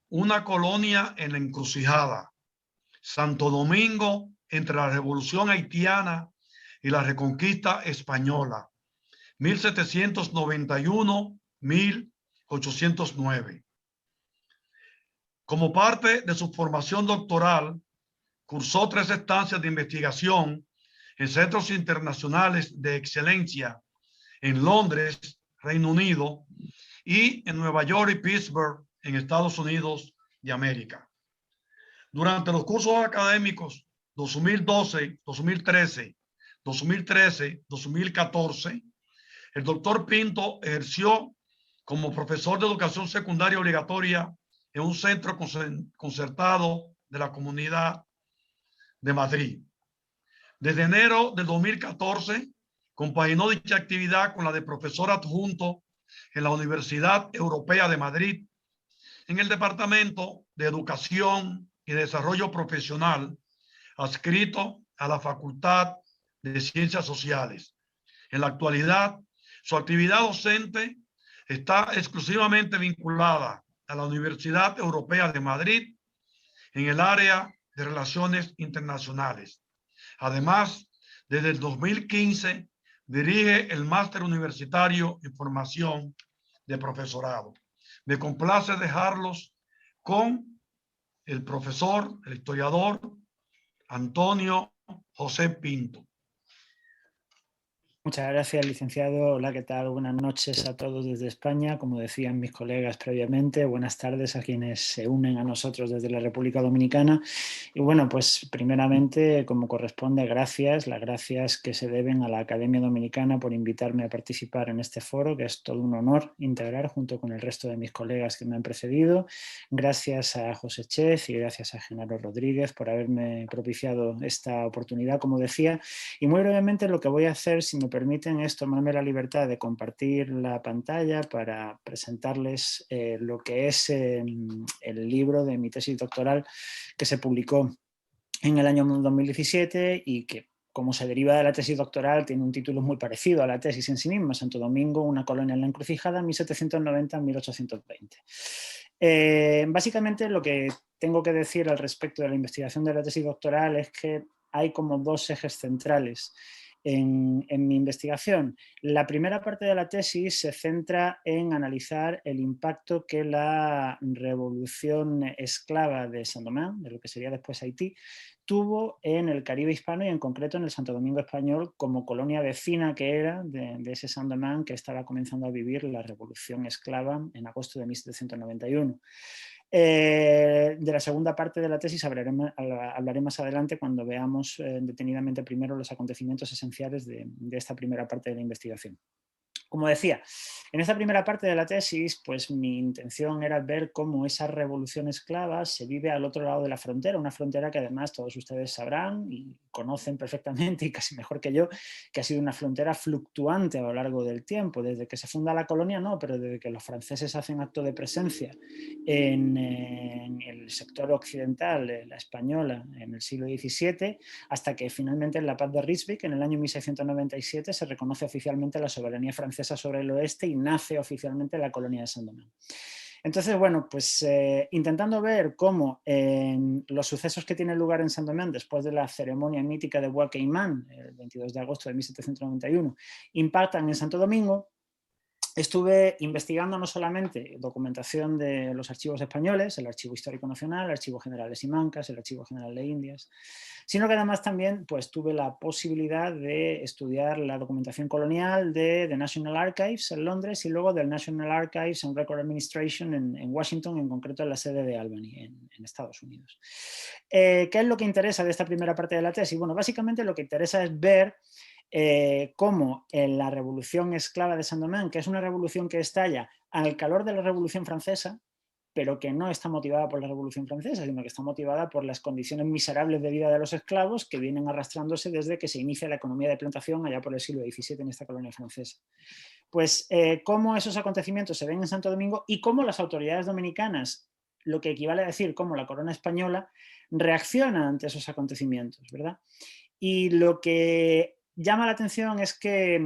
Una colonia en la encrucijada, Santo Domingo entre la Revolución Haitiana y la Reconquista Española, 1791-1809. Como parte de su formación doctoral, cursó 3 estancias de investigación en centros internacionales de excelencia en Londres, Reino Unido, y en Nueva York y Pittsburgh, en Estados Unidos de América. Durante los cursos académicos 2012, 2013, 2014, el doctor Pinto ejerció como profesor de educación secundaria obligatoria en un centro concertado de la Comunidad de Madrid. Desde enero del 2014, compaginó dicha actividad con la de profesor adjunto en la Universidad Europea de Madrid, en el Departamento de Educación y Desarrollo Profesional, adscrito a la Facultad de Ciencias Sociales. En la actualidad, su actividad docente está exclusivamente vinculada a la Universidad Europea de Madrid en el área de Relaciones Internacionales. Además, desde el 2015 dirige el Máster Universitario en Formación de Profesorado. Me complace dejarlos con el profesor, el historiador Antonio José Pinto. Muchas gracias, licenciado. Hola, ¿qué tal? Buenas noches a todos desde España. Como decían mis colegas previamente, buenas tardes a quienes se unen a nosotros desde la República Dominicana. Y bueno, pues primeramente, como corresponde, las gracias que se deben a la Academia Dominicana por invitarme a participar en este foro, que es todo un honor integrar junto con el resto de mis colegas que me han precedido. Gracias a José Chez y gracias a Genaro Rodríguez por haberme propiciado esta oportunidad, como decía. Y muy brevemente lo que voy a hacer, si me permiten, es tomarme la libertad de compartir la pantalla para presentarles lo que es el libro de mi tesis doctoral que se publicó en el año 2017 y que, como se deriva de la tesis doctoral, tiene un título muy parecido a la tesis en sí misma, Santo Domingo, una colonia en la encrucijada, 1790-1820. Básicamente lo que tengo que decir al respecto de la investigación de la tesis doctoral es que hay como 2 ejes centrales en mi investigación. La primera parte de la tesis se centra en analizar el impacto que la revolución esclava de Saint-Domingue, de lo que sería después Haití, tuvo en el Caribe hispano y en concreto en el Santo Domingo español como colonia vecina que era de ese Saint-Domingue que estaba comenzando a vivir la revolución esclava en agosto de 1791. De la segunda parte de la tesis hablaré más adelante cuando veamos detenidamente primero los acontecimientos esenciales de esta primera parte de la investigación. Como decía, en esta primera parte de la tesis, pues mi intención era ver cómo esa revolución esclava se vive al otro lado de la frontera, una frontera que además todos ustedes sabrán y conocen perfectamente y casi mejor que yo, que ha sido una frontera fluctuante a lo largo del tiempo, desde que se funda la colonia no, pero desde que los franceses hacen acto de presencia en el sector occidental, la española, en el siglo XVII, hasta que finalmente en la Paz de Ryswick, en el año 1697, se reconoce oficialmente la soberanía francesa sobre el oeste y nace oficialmente la colonia de Saint-Domingue. Entonces, bueno, pues intentando ver cómo los sucesos que tienen lugar en Saint-Domingue después de la ceremonia mítica de Bois Caiman, el 22 de agosto de 1791, impactan en Santo Domingo, estuve investigando no solamente documentación de los archivos españoles, el Archivo Histórico Nacional, el Archivo General de Simancas, el Archivo General de Indias, sino que además también pues, tuve la posibilidad de estudiar la documentación colonial de The National Archives en Londres y luego del National Archives and Record Administration en Washington, en concreto en la sede de Albany, en Estados Unidos. ¿Qué es lo que interesa de esta primera parte de la tesis? Bueno, básicamente lo que interesa es ver cómo en la revolución esclava de Saint-Domingue, que es una revolución que estalla al calor de la Revolución Francesa, pero que no está motivada por la Revolución Francesa, sino que está motivada por las condiciones miserables de vida de los esclavos que vienen arrastrándose desde que se inicia la economía de plantación allá por el siglo XVII en esta colonia francesa. Pues cómo esos acontecimientos se ven en Santo Domingo y cómo las autoridades dominicanas, lo que equivale a decir cómo la corona española, reacciona ante esos acontecimientos, ¿verdad? Y lo que llama la atención es que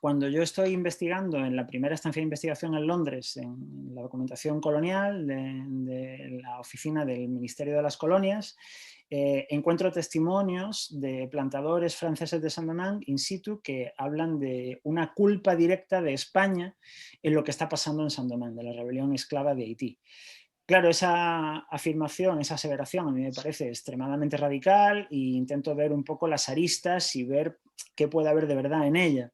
cuando yo estoy investigando en la primera estancia de investigación en Londres, en la documentación colonial de la oficina del Ministerio de las Colonias, encuentro testimonios de plantadores franceses de Saint-Domingue in situ que hablan de una culpa directa de España en lo que está pasando en Saint-Domingue, de la rebelión esclava de Haití. Claro, esa afirmación, esa aseveración a mí me parece extremadamente radical e intento ver un poco las aristas y ver qué puede haber de verdad en ella.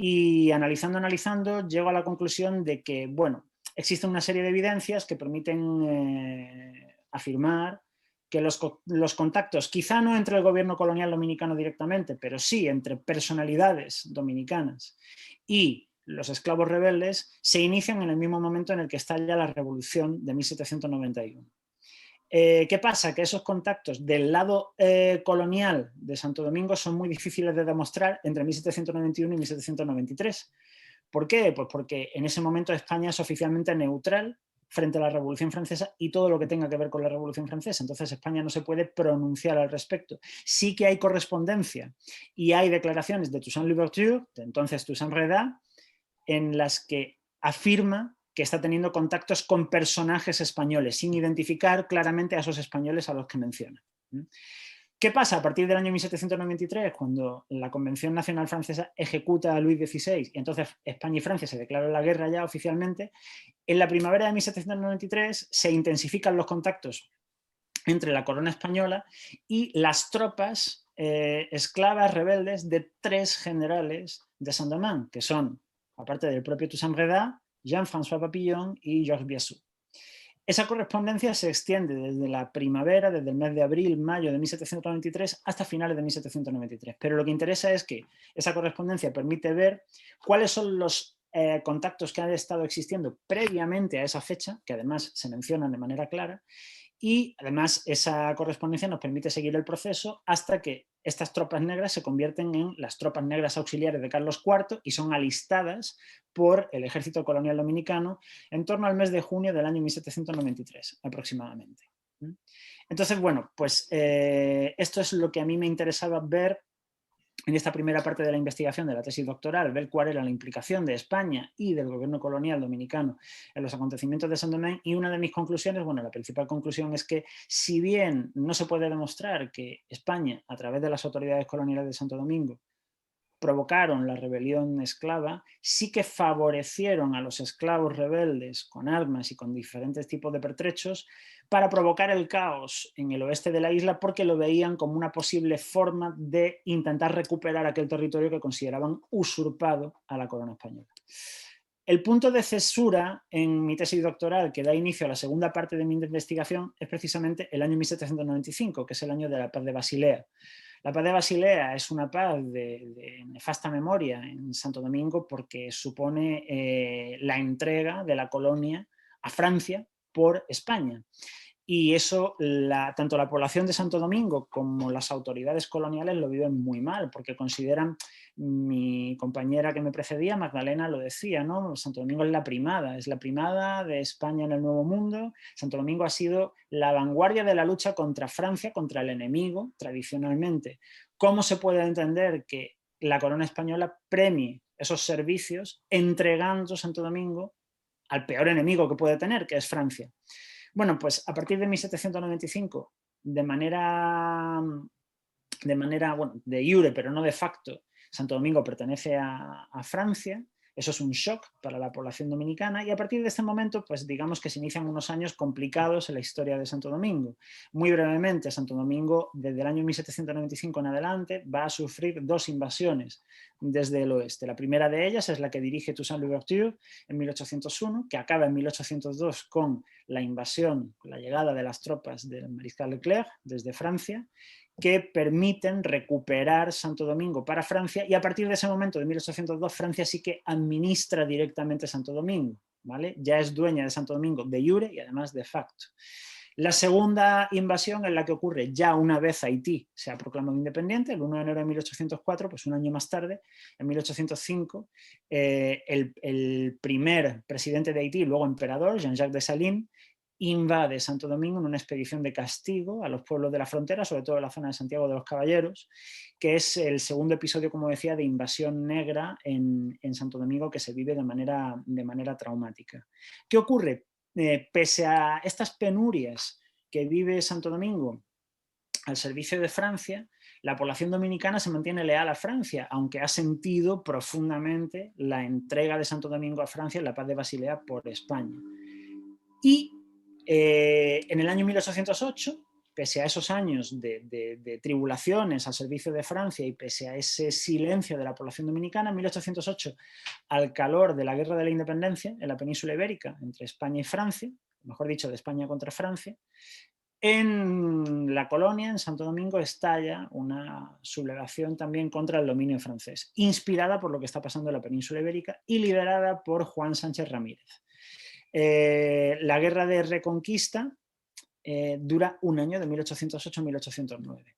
Y analizando, llego a la conclusión de que, bueno, existen una serie de evidencias que permiten afirmar que los contactos, quizá no entre el gobierno colonial dominicano directamente, pero sí entre personalidades dominicanas y los esclavos rebeldes, se inician en el mismo momento en el que estalla la revolución de 1791. ¿Qué pasa? Que esos contactos del lado colonial de Santo Domingo son muy difíciles de demostrar entre 1791 y 1793. ¿Por qué? Pues porque en ese momento España es oficialmente neutral frente a la Revolución Francesa y todo lo que tenga que ver con la Revolución Francesa. Entonces España no se puede pronunciar al respecto. Sí que hay correspondencia y hay declaraciones de Toussaint Louverture, de entonces Toussaint Breda, en las que afirma que está teniendo contactos con personajes españoles, sin identificar claramente a esos españoles a los que menciona. ¿Qué pasa a partir del año 1793, cuando la Convención Nacional Francesa ejecuta a Luis XVI y entonces España y Francia se declaran la guerra ya oficialmente? En la primavera de 1793 se intensifican los contactos entre la corona española y las tropas esclavas rebeldes de 3 generales de Saint-Domingue, que son, aparte del propio Toussaint Breda, Jean-François Papillon y Georges Biassou. Esa correspondencia se extiende desde la primavera, desde el mes de abril, mayo de 1793 hasta finales de 1793. Pero lo que interesa es que esa correspondencia permite ver cuáles son los contactos que han estado existiendo previamente a esa fecha, que además se mencionan de manera clara, y además esa correspondencia nos permite seguir el proceso hasta que estas tropas negras se convierten en las tropas negras auxiliares de Carlos IV y son alistadas por el ejército colonial dominicano en torno al mes de junio del año 1793 aproximadamente. Entonces, bueno, pues esto es lo que a mí me interesaba ver en esta primera parte de la investigación de la tesis doctoral, ver cuál era la implicación de España y del gobierno colonial dominicano en los acontecimientos de Saint-Domingue, y una de mis conclusiones, bueno, la principal conclusión es que si bien no se puede demostrar que España, a través de las autoridades coloniales de Santo Domingo, provocaron la rebelión esclava, sí que favorecieron a los esclavos rebeldes con armas y con diferentes tipos de pertrechos para provocar el caos en el oeste de la isla, porque lo veían como una posible forma de intentar recuperar aquel territorio que consideraban usurpado a la corona española. El punto de cesura en mi tesis doctoral, que da inicio a la segunda parte de mi investigación, es precisamente el año 1795, que es el año de la Paz de Basilea. La Paz de Basilea es una paz de nefasta memoria en Santo Domingo porque supone la entrega de la colonia a Francia por España. Y eso, tanto la población de Santo Domingo como las autoridades coloniales lo viven muy mal, porque consideran, mi compañera que me precedía, Magdalena, lo decía, ¿no? Santo Domingo es la primada de España en el Nuevo Mundo. Santo Domingo ha sido la vanguardia de la lucha contra Francia, contra el enemigo, tradicionalmente. ¿Cómo se puede entender que la corona española premie esos servicios entregando Santo Domingo al peor enemigo que puede tener, que es Francia? Bueno, pues a partir de 1795, de manera, bueno, de iure, pero no de facto, Santo Domingo pertenece a Francia. Eso es un shock para la población dominicana y a partir de este momento, pues digamos que se inician unos años complicados en la historia de Santo Domingo. Muy brevemente, Santo Domingo, desde el año 1795 en adelante, va a sufrir 2 invasiones desde el oeste. La primera de ellas es la que dirige Toussaint Louverture en 1801, que acaba en 1802 con la invasión, con la llegada de las tropas del mariscal Leclerc desde Francia, que permiten recuperar Santo Domingo para Francia, y a partir de ese momento, de 1802, Francia sí que administra directamente Santo Domingo, ¿vale? Ya es dueña de Santo Domingo de iure y además de facto. La segunda invasión es la que ocurre ya una vez Haití se ha proclamado independiente, el 1 de enero de 1804, pues un año más tarde, en 1805, el primer presidente de Haití, luego emperador, Jean-Jacques Dessalines, invade Santo Domingo en una expedición de castigo a los pueblos de la frontera, sobre todo en la zona de Santiago de los Caballeros, que es el segundo episodio, como decía, de invasión negra en Santo Domingo que se vive de manera traumática. ¿Qué ocurre? Pese a estas penurias que vive Santo Domingo al servicio de Francia, la población dominicana se mantiene leal a Francia, aunque ha sentido profundamente la entrega de Santo Domingo a Francia en la paz de Basilea por España. Y en el año 1808, pese a esos años de tribulaciones al servicio de Francia y pese a ese silencio de la población dominicana, en 1808, al calor de la Guerra de la Independencia en la península ibérica entre España y Francia, mejor dicho, de España contra Francia, en la colonia, en Santo Domingo, estalla una sublevación también contra el dominio francés, inspirada por lo que está pasando en la península ibérica y liderada por Juan Sánchez Ramírez. La guerra de reconquista dura un año, de 1808 a 1809.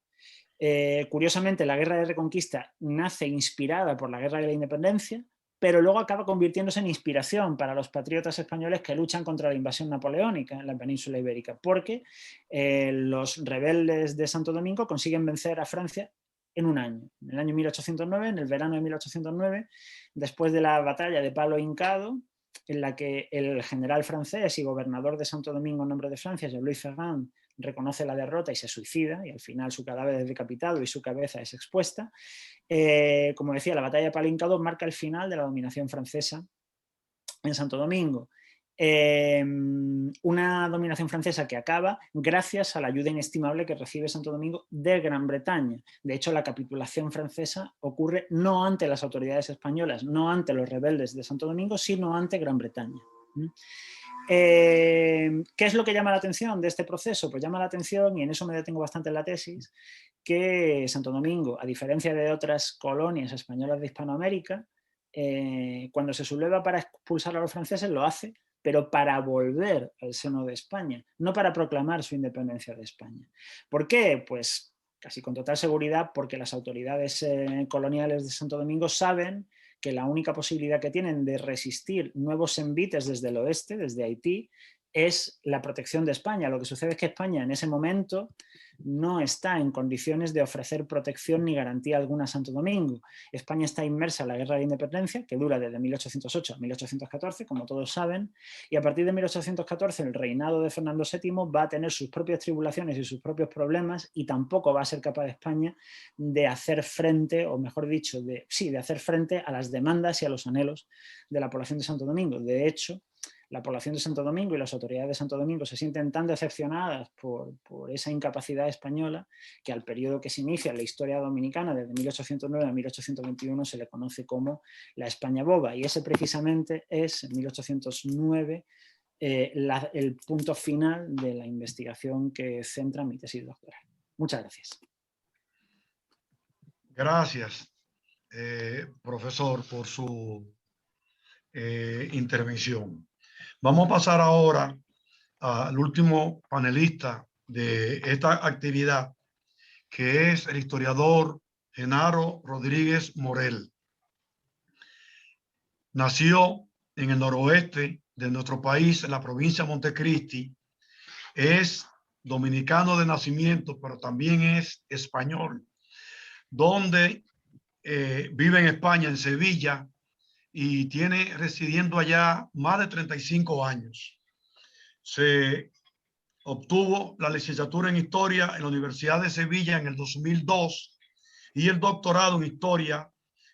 Curiosamente, la guerra de reconquista nace inspirada por la guerra de la independencia, pero luego acaba convirtiéndose en inspiración para los patriotas españoles que luchan contra la invasión napoleónica en la península ibérica, porque los rebeldes de Santo Domingo consiguen vencer a Francia en un año. En el año 1809, en el verano de 1809, después de la batalla de Palo Hincado, en la que el general francés y gobernador de Santo Domingo en nombre de Francia, Jean-Louis Ferrand, reconoce la derrota y se suicida, y al final su cadáver es decapitado y su cabeza es expuesta. Como decía, la batalla de Palo Hincado marca el final de la dominación francesa en Santo Domingo. Una dominación francesa que acaba gracias a la ayuda inestimable que recibe Santo Domingo de Gran Bretaña. De hecho, la capitulación francesa ocurre no ante las autoridades españolas, no ante los rebeldes de Santo Domingo, sino ante Gran Bretaña. ¿Qué es lo que llama la atención de este proceso? Pues llama la atención, y en eso me detengo bastante en la tesis, que Santo Domingo, a diferencia de otras colonias españolas de Hispanoamérica, cuando se subleva para expulsar a los franceses lo hace, pero para volver al seno de España, no para proclamar su independencia de España. ¿Por qué? Pues casi con total seguridad porque las autoridades coloniales de Santo Domingo saben que la única posibilidad que tienen de resistir nuevos envites desde el oeste, desde Haití, es la protección de España. Lo que sucede es que España en ese momento no está en condiciones de ofrecer protección ni garantía alguna a Santo Domingo. España está inmersa en la Guerra de la Independencia, que dura desde 1808 a 1814, como todos saben, y a partir de 1814 el reinado de Fernando VII va a tener sus propias tribulaciones y sus propios problemas, y tampoco va a ser capaz de España de hacer frente, o mejor dicho, de hacer frente a las demandas y a los anhelos de la población de Santo Domingo. De hecho, la población de Santo Domingo y las autoridades de Santo Domingo se sienten tan decepcionadas por esa incapacidad española que al periodo que se inicia en la historia dominicana, desde 1809 a 1821, se le conoce como la España boba, y ese precisamente es, en 1809, el punto final de la investigación que centra mi tesis doctoral. Muchas gracias. Gracias, profesor, por su intervención. Vamos a pasar ahora al último panelista de esta actividad, que es el historiador Genaro Rodríguez Morel. Nació en el noroeste de nuestro país, en la provincia de Montecristi. Es dominicano de nacimiento, pero también es español, donde vive en España, en Sevilla, y tiene residiendo allá más de 35 años. Se obtuvo la licenciatura en Historia en la Universidad de Sevilla en el 2002 y el doctorado en Historia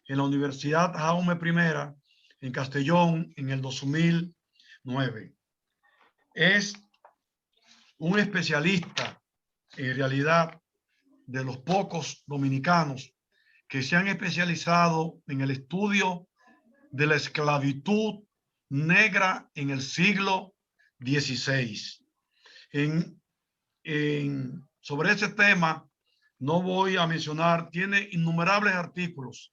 en la Universidad Jaume I en Castellón en el 2009. Es un especialista, en realidad, de los pocos dominicanos que se han especializado en el estudio de la esclavitud negra en el siglo XVI. Sobre ese tema no voy a mencionar, tiene innumerables artículos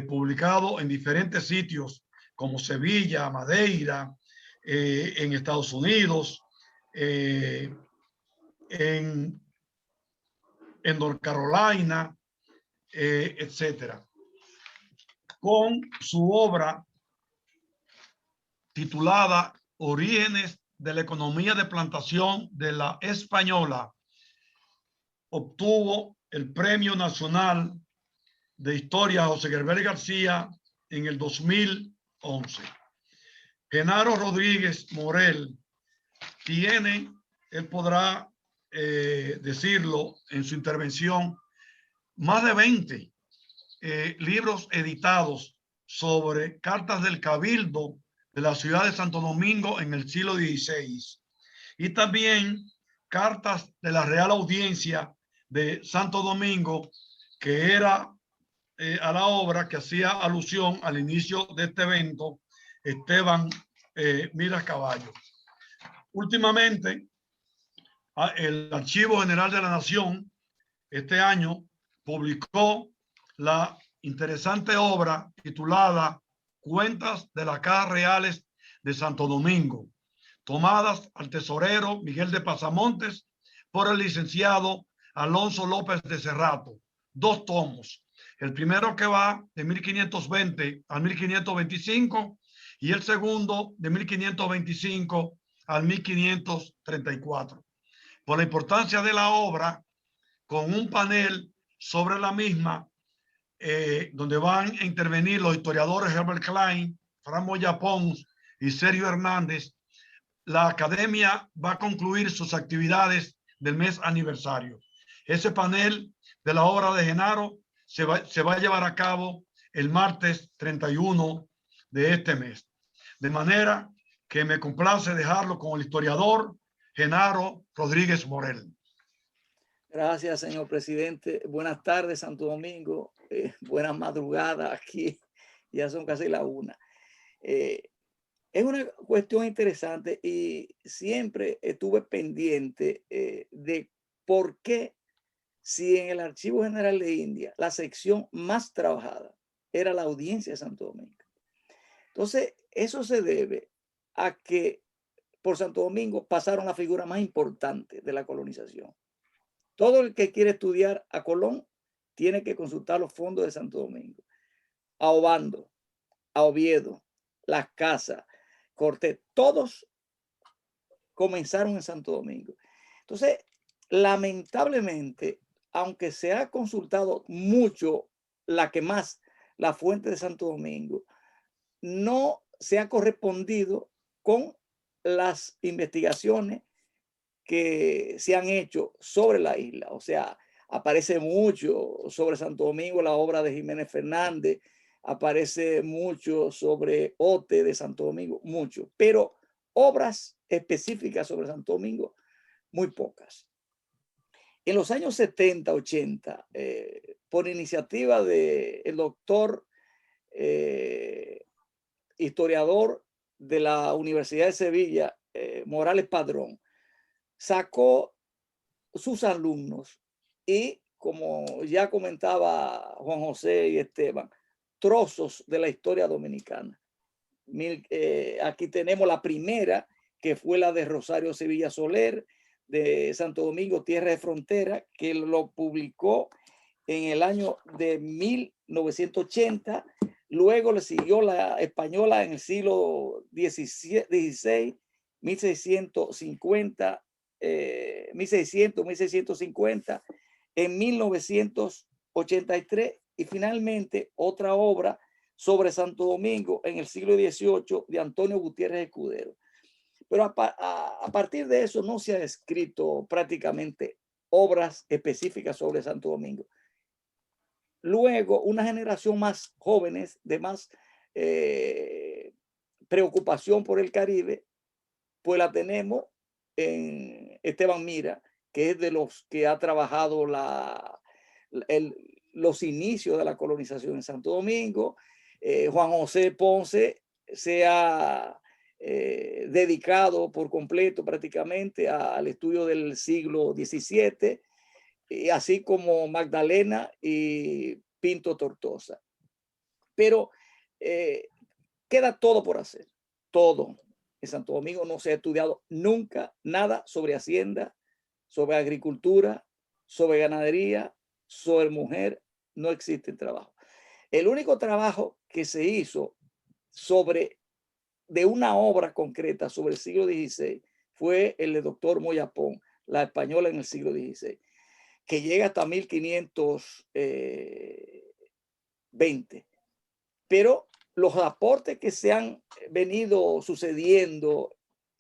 publicados en diferentes sitios como Sevilla, Madeira, en Estados Unidos, en North Carolina, etcétera, con su obra titulada Orígenes de la economía de plantación de la española. Obtuvo el Premio Nacional de Historia José Gerber García en el 2011. Genaro Rodríguez Morel tiene, él podrá decirlo en su intervención, más de 20 libros editados sobre cartas del Cabildo de la ciudad de Santo Domingo en el siglo XVI y también cartas de la Real Audiencia de Santo Domingo, que era a la obra que hacía alusión al inicio de este evento, Esteban Miras Caballo. Últimamente, el Archivo General de la Nación este año publicó la interesante obra titulada Cuentas de las Cajas Reales de Santo Domingo, tomadas al tesorero Miguel de Pasamontes por el licenciado Alonso López de Cerrato. 2 tomos. El primero que va de 1520 al 1525 y el segundo de 1525 al 1534. Por la importancia de la obra, con un panel sobre la misma, donde van a intervenir los historiadores Herbert Klein, Fran Moya Pons y Sergio Hernández, la academia va a concluir sus actividades del mes aniversario. Ese panel de la obra de Genaro se va a llevar a cabo el martes 31 de este mes. De manera que me complace dejarlo con el historiador Genaro Rodríguez Morel. Gracias, señor presidente. Buenas tardes, Santo Domingo. Buenas madrugadas aquí. Ya son casi la 1. Es una cuestión interesante y siempre estuve pendiente de por qué, si en el Archivo General de India la sección más trabajada era la Audiencia de Santo Domingo. Entonces, eso se debe a que por Santo Domingo pasaron la figura más importante de la colonización. Todo el que quiere estudiar a Colón tiene que consultar los fondos de Santo Domingo. A Obando, a Oviedo, Las Casas, Cortés, todos comenzaron en Santo Domingo. Entonces, lamentablemente, aunque se ha consultado mucho la fuente de Santo Domingo, no se ha correspondido con las investigaciones que se han hecho sobre la isla. O sea, aparece mucho sobre Santo Domingo la obra de Jiménez Fernández, aparece mucho sobre Ote de Santo Domingo, mucho, pero obras específicas sobre Santo Domingo, muy pocas. En los años 70, 80, por iniciativa del doctor historiador de la Universidad de Sevilla, Morales Padrón, sacó sus alumnos y, como ya comentaba Juan José y Esteban, trozos de la historia dominicana. Aquí tenemos la primera, que fue la de Rosario Sevilla Soler, de Santo Domingo, Tierra de Frontera, que lo publicó en el año de 1980. Luego le siguió la española en el siglo XVI, 1650, 1650, en 1983, y finalmente otra obra sobre Santo Domingo en el siglo XVIII de Antonio Gutiérrez Escudero. Pero a partir de eso no se ha escrito prácticamente obras específicas sobre Santo Domingo. Luego, una generación más jóvenes, de más preocupación por el Caribe, pues la tenemos en Esteban Mira, que es de los que ha trabajado los inicios de la colonización en Santo Domingo. Juan José Ponce se ha dedicado por completo prácticamente al estudio del siglo XVII, así como Magdalena y Pinto Tortosa. Pero queda todo por hacer, todo. En Santo Domingo no se ha estudiado nunca nada sobre hacienda, sobre agricultura, sobre ganadería, sobre mujer. No existe trabajo. El único trabajo que se hizo de una obra concreta sobre el siglo XVI fue el de doctor Moyapón, la española en el siglo XVI, que llega hasta 1520. Pero los aportes que se han venido sucediendo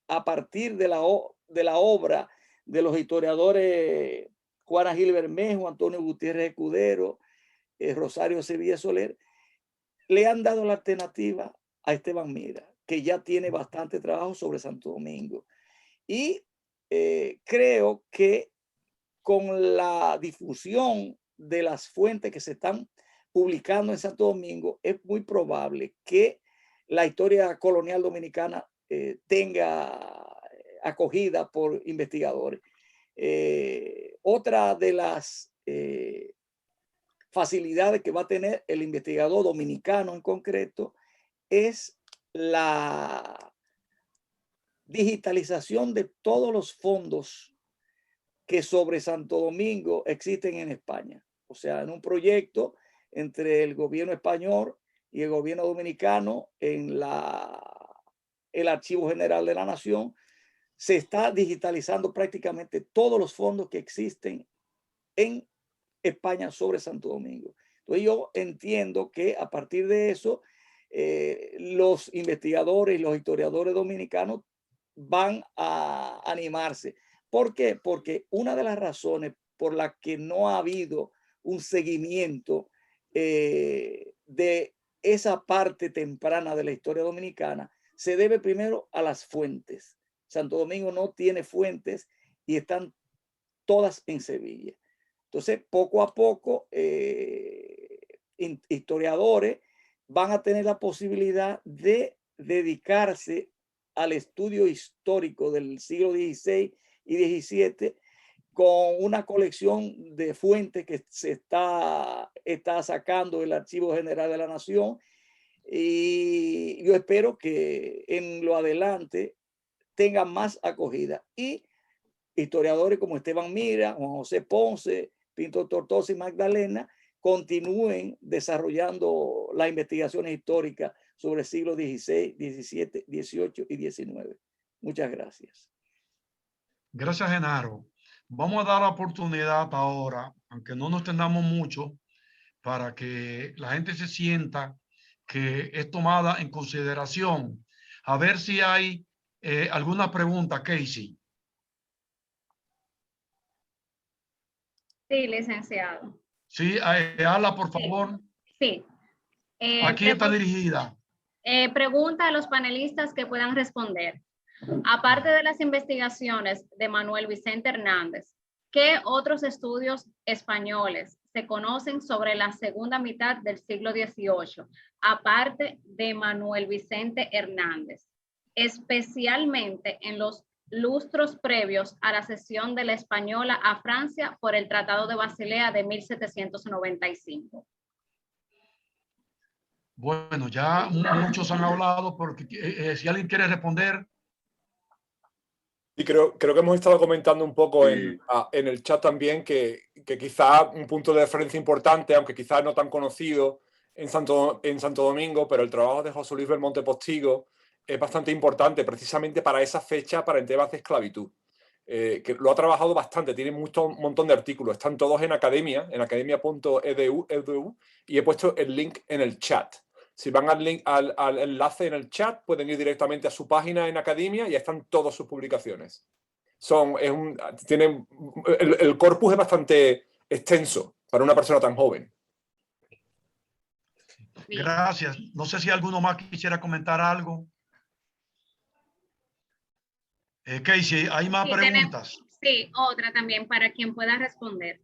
a partir de la obra de los historiadores Juana Gil Bermejo, Antonio Gutiérrez Escudero, Rosario Sevilla Soler, le han dado la alternativa a Esteban Mira, que ya tiene bastante trabajo sobre Santo Domingo. Y creo que con la difusión de las fuentes que se están publicando en Santo Domingo, es muy probable que la historia colonial dominicana tenga acogida por investigadores. Otra de las facilidades que va a tener el investigador dominicano en concreto es la digitalización de todos los fondos que sobre Santo Domingo existen en España. O sea, en un proyecto entre el gobierno español y el gobierno dominicano en el Archivo General de la Nación, se está digitalizando prácticamente todos los fondos que existen en España sobre Santo Domingo. Entonces yo entiendo que a partir de eso, los investigadores y los historiadores dominicanos van a animarse. ¿Por qué? Porque una de las razones por las que no ha habido un seguimiento de esa parte temprana de la historia dominicana se debe primero a las fuentes. Santo Domingo no tiene fuentes y están todas en Sevilla. Entonces, poco a poco, historiadores van a tener la posibilidad de dedicarse al estudio histórico del siglo XVI y XVII con una colección de fuentes que se está sacando del Archivo General de la Nación, y yo espero que en lo adelante tenga más acogida y historiadores como Esteban Mira, Juan José Ponce, Pinto Tortosa y Magdalena continúen desarrollando las investigaciones históricas sobre el siglo XVI, XVII, XVIII y XIX. Muchas gracias. Gracias, Genaro. Vamos a dar la oportunidad ahora, aunque no nos tengamos mucho, para que la gente se sienta que es tomada en consideración. A ver si hay alguna pregunta, Casey. Sí, licenciado. Sí, Ala, por favor. Sí. ¿A quién está dirigida? Pregunta a los panelistas que puedan responder. Aparte de las investigaciones de Manuel Vicente Hernández, ¿qué otros estudios españoles se conocen sobre la segunda mitad del siglo XVIII, aparte de Manuel Vicente Hernández, especialmente en los lustros previos a la cesión de la Española a Francia por el Tratado de Basilea de 1795? Bueno, ya muchos han hablado, porque si alguien quiere responder. Y creo que hemos estado comentando un poco Sí. en el chat también que quizá un punto de referencia importante, aunque quizás no tan conocido en Santo Domingo, pero el trabajo de José Luis Belmonte Postigo es bastante importante precisamente para esa fecha, para en temas de esclavitud. Que lo ha trabajado bastante, tiene un montón de artículos, están todos en Academia, en academia.edu, y he puesto el link en el chat. Si van al enlace en el chat, pueden ir directamente a su página en Academia y están todas sus publicaciones. El corpus es bastante extenso para una persona tan joven. Gracias. No sé si alguno más quisiera comentar algo. Casey, ¿hay más preguntas? Sí, otra también para quien pueda responder.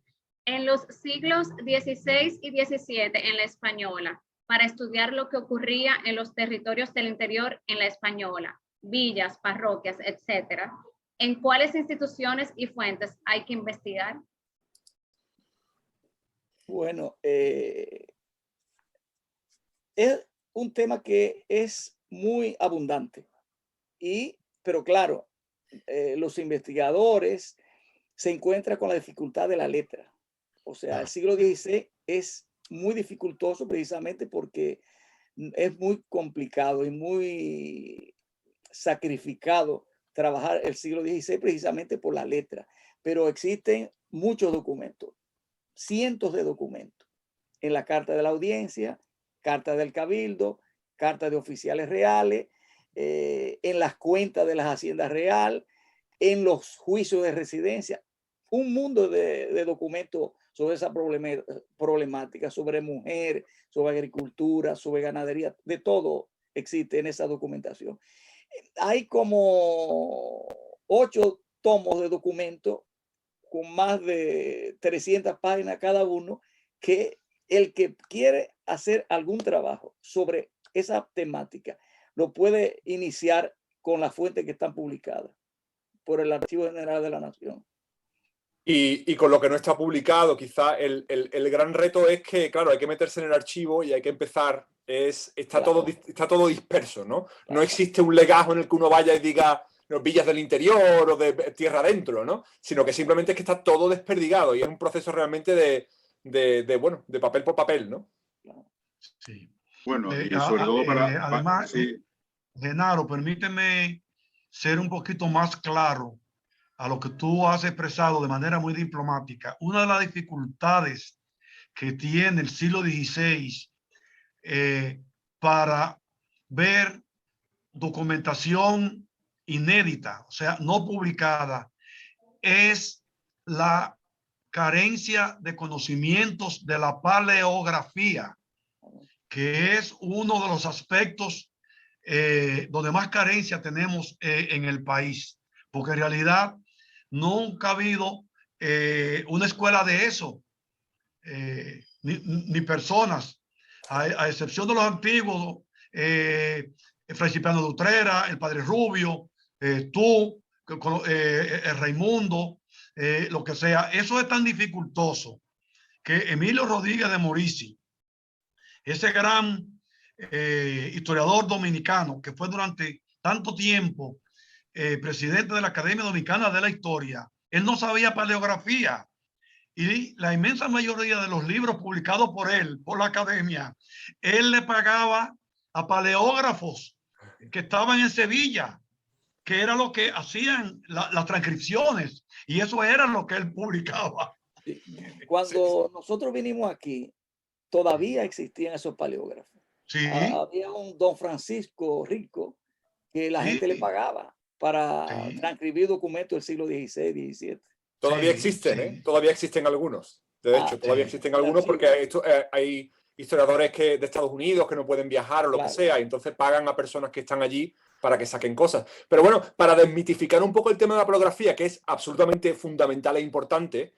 En los siglos XVI y XVII en la española, para estudiar lo que ocurría en los territorios del interior en la española, villas, parroquias, etcétera, ¿en cuáles instituciones y fuentes hay que investigar? Bueno, es un tema que es muy abundante, pero claro, los investigadores se encuentran con la dificultad de la letra. O sea, el siglo XVI es muy dificultoso precisamente porque es muy complicado y muy sacrificado trabajar el siglo XVI precisamente por la letra. Pero existen muchos documentos, cientos de documentos, en la Carta de la Audiencia, Carta del Cabildo, Carta de Oficiales Reales, en las cuentas de las Haciendas Real, en los juicios de residencia, un mundo de documentos sobre esa problemática, sobre mujer, sobre agricultura, sobre ganadería, de todo existe en esa documentación. Hay como 8 tomos de documentos con más de 300 páginas cada uno, que el que quiere hacer algún trabajo sobre esa temática lo puede iniciar con las fuentes que están publicadas por el Archivo General de la Nación. Y con lo que no está publicado, quizá el gran reto es que, claro, hay que meterse en el archivo y hay que empezar. Está todo disperso, ¿no? Claro. No existe un legajo en el que uno vaya y diga los villas del interior o de tierra adentro, ¿no? Sino que simplemente es que está todo desperdigado y es un proceso realmente de papel por papel, ¿no? Sí. Bueno, y sobre todo además, sí. Genaro, permíteme ser un poquito más claro a lo que tú has expresado de manera muy diplomática. Una de las dificultades que tiene el siglo XVI para ver documentación inédita, o sea, no publicada, es la carencia de conocimientos de la paleografía, que es uno de los aspectos donde más carencia tenemos en el país, porque en realidad nunca ha habido una escuela de eso, ni personas, a excepción de los antiguos, Fray Cipriano de Utrera, el Padre Rubio, tú, el Raimundo, lo que sea. Eso es tan dificultoso que Emilio Rodríguez de Morici, ese gran historiador dominicano que fue durante tanto tiempo presidente de la Academia Dominicana de la Historia, él no sabía paleografía, y la inmensa mayoría de los libros publicados por él, por la Academia, él le pagaba a paleógrafos que estaban en Sevilla, que era lo que hacían las transcripciones, y eso era lo que él publicaba. Cuando nosotros vinimos aquí, todavía existían esos paleógrafos. Sí. Había un don Francisco Rico que la gente le pagaba para transcribir documentos del siglo XVI, XVII. Todavía existen, ¿eh? Todavía existen algunos. De hecho, todavía existen algunos porque hay historiadores de Estados Unidos que no pueden viajar o lo que sea, y entonces pagan a personas que están allí para que saquen cosas. Pero bueno, para desmitificar un poco el tema de la paleografía, que es absolutamente fundamental e importante,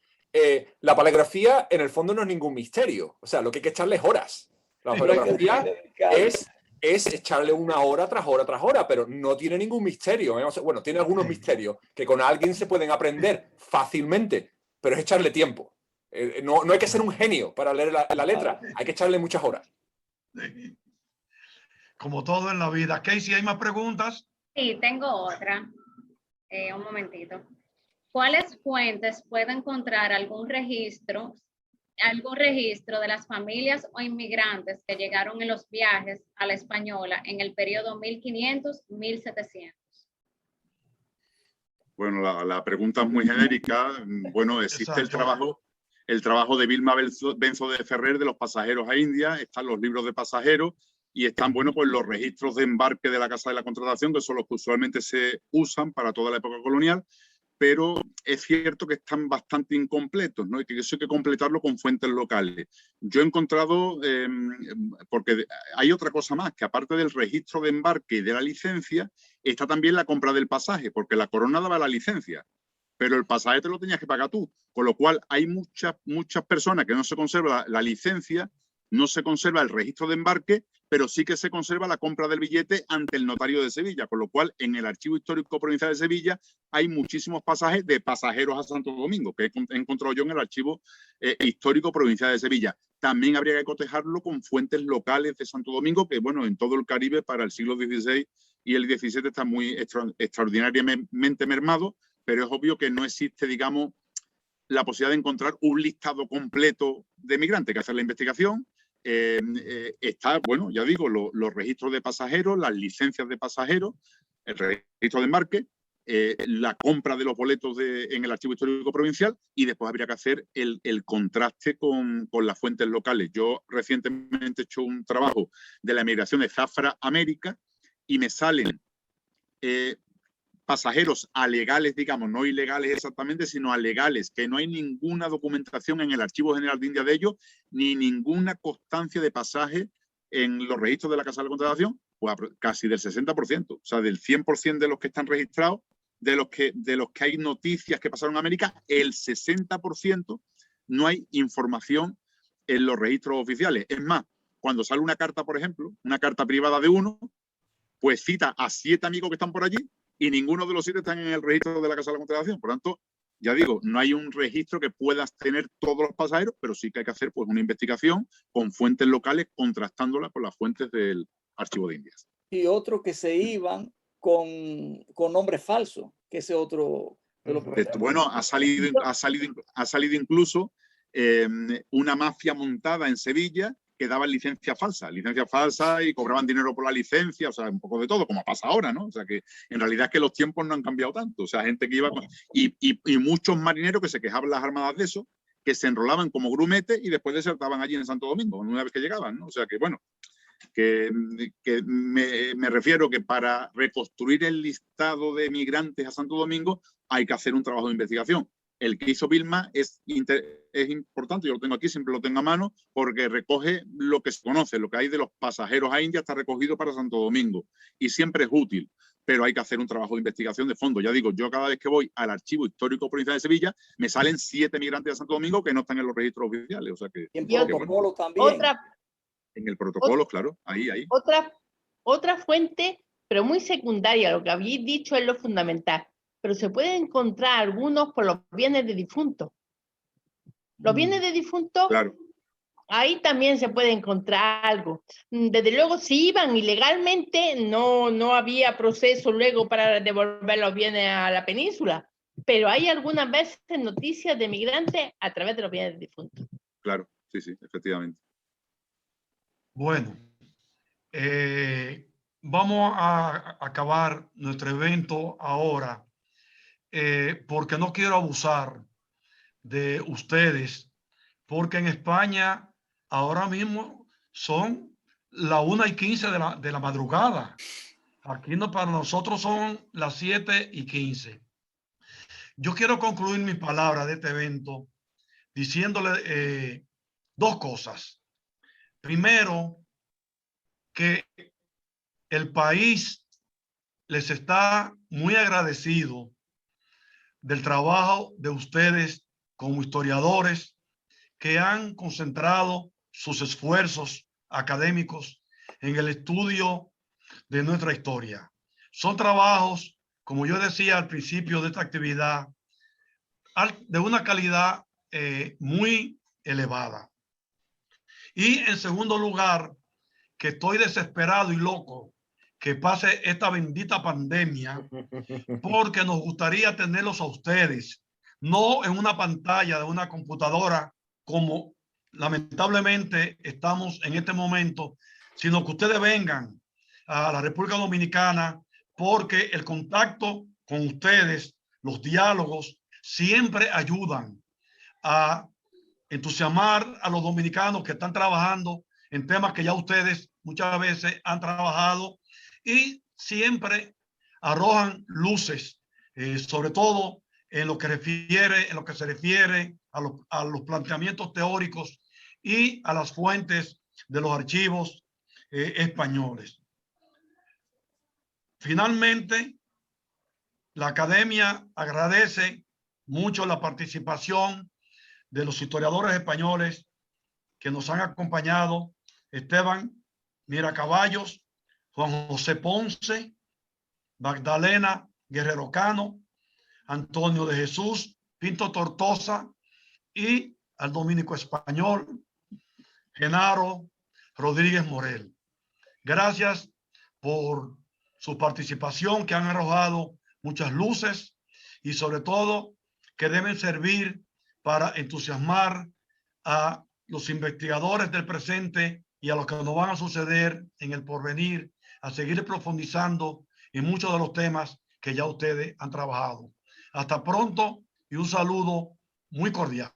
la paleografía en el fondo no es ningún misterio. O sea, lo que hay que echarle es horas. La paleografía es echarle una hora tras hora tras hora, pero no tiene ningún misterio, ¿eh? O sea, bueno, tiene algunos misterios que con alguien se pueden aprender fácilmente, pero es echarle tiempo. No hay que ser un genio para leer la letra, hay que echarle muchas horas. Como todo en la vida. Casey, ¿hay más preguntas? Sí, tengo otra. Un momentito. ¿Cuáles fuentes puede encontrar algún registro de las familias o inmigrantes que llegaron en los viajes a la Española en el periodo 1500-1700? Bueno, la pregunta es muy genérica. Bueno, existe el trabajo de Vilma Benzo de Ferrer de los pasajeros a India, están los libros de pasajeros y están, bueno, pues los registros de embarque de la Casa de la Contratación, que son los que usualmente se usan para toda la época colonial, pero es cierto que están bastante incompletos, ¿no? Y que eso hay que completarlo con fuentes locales. Yo he encontrado, porque hay otra cosa más, que aparte del registro de embarque y de la licencia, está también la compra del pasaje, porque la corona daba la licencia, pero el pasaje te lo tenías que pagar tú, con lo cual hay muchas personas que no se conserva la licencia, no se conserva el registro de embarque, pero sí que se conserva la compra del billete ante el notario de Sevilla, con lo cual en el Archivo Histórico Provincial de Sevilla hay muchísimos pasajes de pasajeros a Santo Domingo, que he encontrado yo en el Archivo Histórico Provincial de Sevilla. También habría que cotejarlo con fuentes locales de Santo Domingo, que bueno, en todo el Caribe para el siglo XVI y el XVII está muy extraordinariamente mermado, pero es obvio que no existe, digamos, la posibilidad de encontrar un listado completo de migrantes. Hay que hacer la investigación. Está, bueno, ya digo, los registros de pasajeros, las licencias de pasajeros, el registro de embarque, la compra de los boletos en el Archivo Histórico Provincial, y después habría que hacer el contraste con las fuentes locales. Yo recientemente he hecho un trabajo de la emigración de Zafra América y me salen pasajeros alegales, digamos, no ilegales exactamente, sino alegales, que no hay ninguna documentación en el Archivo General de India de ellos, ni ninguna constancia de pasaje en los registros de la Casa de la Contratación, pues casi del 60%, o sea, del 100% de los que están registrados, de los que hay noticias que pasaron en América, el 60% no hay información en los registros oficiales. Es más, cuando sale una carta, por ejemplo, una carta privada de uno, pues cita a 7 amigos que están por allí, y ninguno de los 7 están en el registro de la Casa de la Contratación. Por tanto, ya digo, no hay un registro que puedas tener todos los pasajeros, pero sí que hay que hacer pues una investigación con fuentes locales, contrastándolas con las fuentes del Archivo de Indias. Y otros que se iban con nombres falsos, que ese otro... Bueno, ha salido incluso una mafia montada en Sevilla que daban licencia falsa y cobraban dinero por la licencia, o sea, un poco de todo, como pasa ahora, ¿no? O sea, que en realidad es que los tiempos no han cambiado tanto, o sea, gente que iba y muchos marineros que se quejaban las armadas de eso, que se enrolaban como grumetes y después desertaban allí en Santo Domingo, una vez que llegaban, ¿no? O sea, que bueno, que me refiero que para reconstruir el listado de migrantes a Santo Domingo hay que hacer un trabajo de investigación. El que hizo Vilma es importante, yo lo tengo aquí, siempre lo tengo a mano, porque recoge lo que se conoce, lo que hay de los pasajeros a India está recogido para Santo Domingo y siempre es útil, pero hay que hacer un trabajo de investigación de fondo. Ya digo, yo cada vez que voy al Archivo Histórico Provincial de Sevilla, me salen 7 migrantes de Santo Domingo que no están en los registros oficiales. O sea que, y en protocolo también. En el protocolo, claro, ahí. Otra fuente, pero muy secundaria, lo que habéis dicho es lo fundamental. Pero se pueden encontrar algunos por los bienes de difuntos. Los bienes de difuntos, claro, ahí también se puede encontrar algo. Desde luego, si iban ilegalmente, no había proceso luego para devolver los bienes a la península. Pero hay algunas veces noticias de migrantes a través de los bienes de difuntos. Claro, sí, efectivamente. Bueno, vamos a acabar nuestro evento ahora. Porque no quiero abusar de ustedes, porque en España ahora mismo son las 1:15 de la madrugada. Aquí para nosotros son las 7:15. Yo quiero concluir mi palabra de este evento diciéndole 2 cosas. Primero, que el país les está muy agradecido del trabajo de ustedes como historiadores que han concentrado sus esfuerzos académicos en el estudio de nuestra historia. Son trabajos, como yo decía al principio de esta actividad, de una calidad muy elevada. Y en segundo lugar, que estoy desesperado y loco que pase esta bendita pandemia, porque nos gustaría tenerlos a ustedes, no en una pantalla de una computadora como lamentablemente estamos en este momento, sino que ustedes vengan a la República Dominicana, porque el contacto con ustedes, los diálogos, siempre ayudan a entusiasmar a los dominicanos que están trabajando en temas que ya ustedes muchas veces han trabajado, y siempre arrojan luces, sobre todo en lo que se refiere a los planteamientos teóricos y a las fuentes de los archivos españoles. Finalmente, la academia agradece mucho la participación de los historiadores españoles que nos han acompañado: Esteban Miracaballos, Juan José Ponce, Magdalena Guerrero Cano, Antonio de Jesús Pinto Tortosa, y al dominico español Genaro Rodríguez Morel. Gracias por su participación, que han arrojado muchas luces y sobre todo que deben servir para entusiasmar a los investigadores del presente y a los que nos van a suceder en el porvenir, a seguir profundizando en muchos de los temas que ya ustedes han trabajado. Hasta pronto y un saludo muy cordial.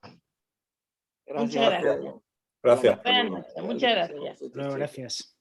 Gracias. Muchas gracias. Gracias. Buenas noches, muchas gracias. Gracias.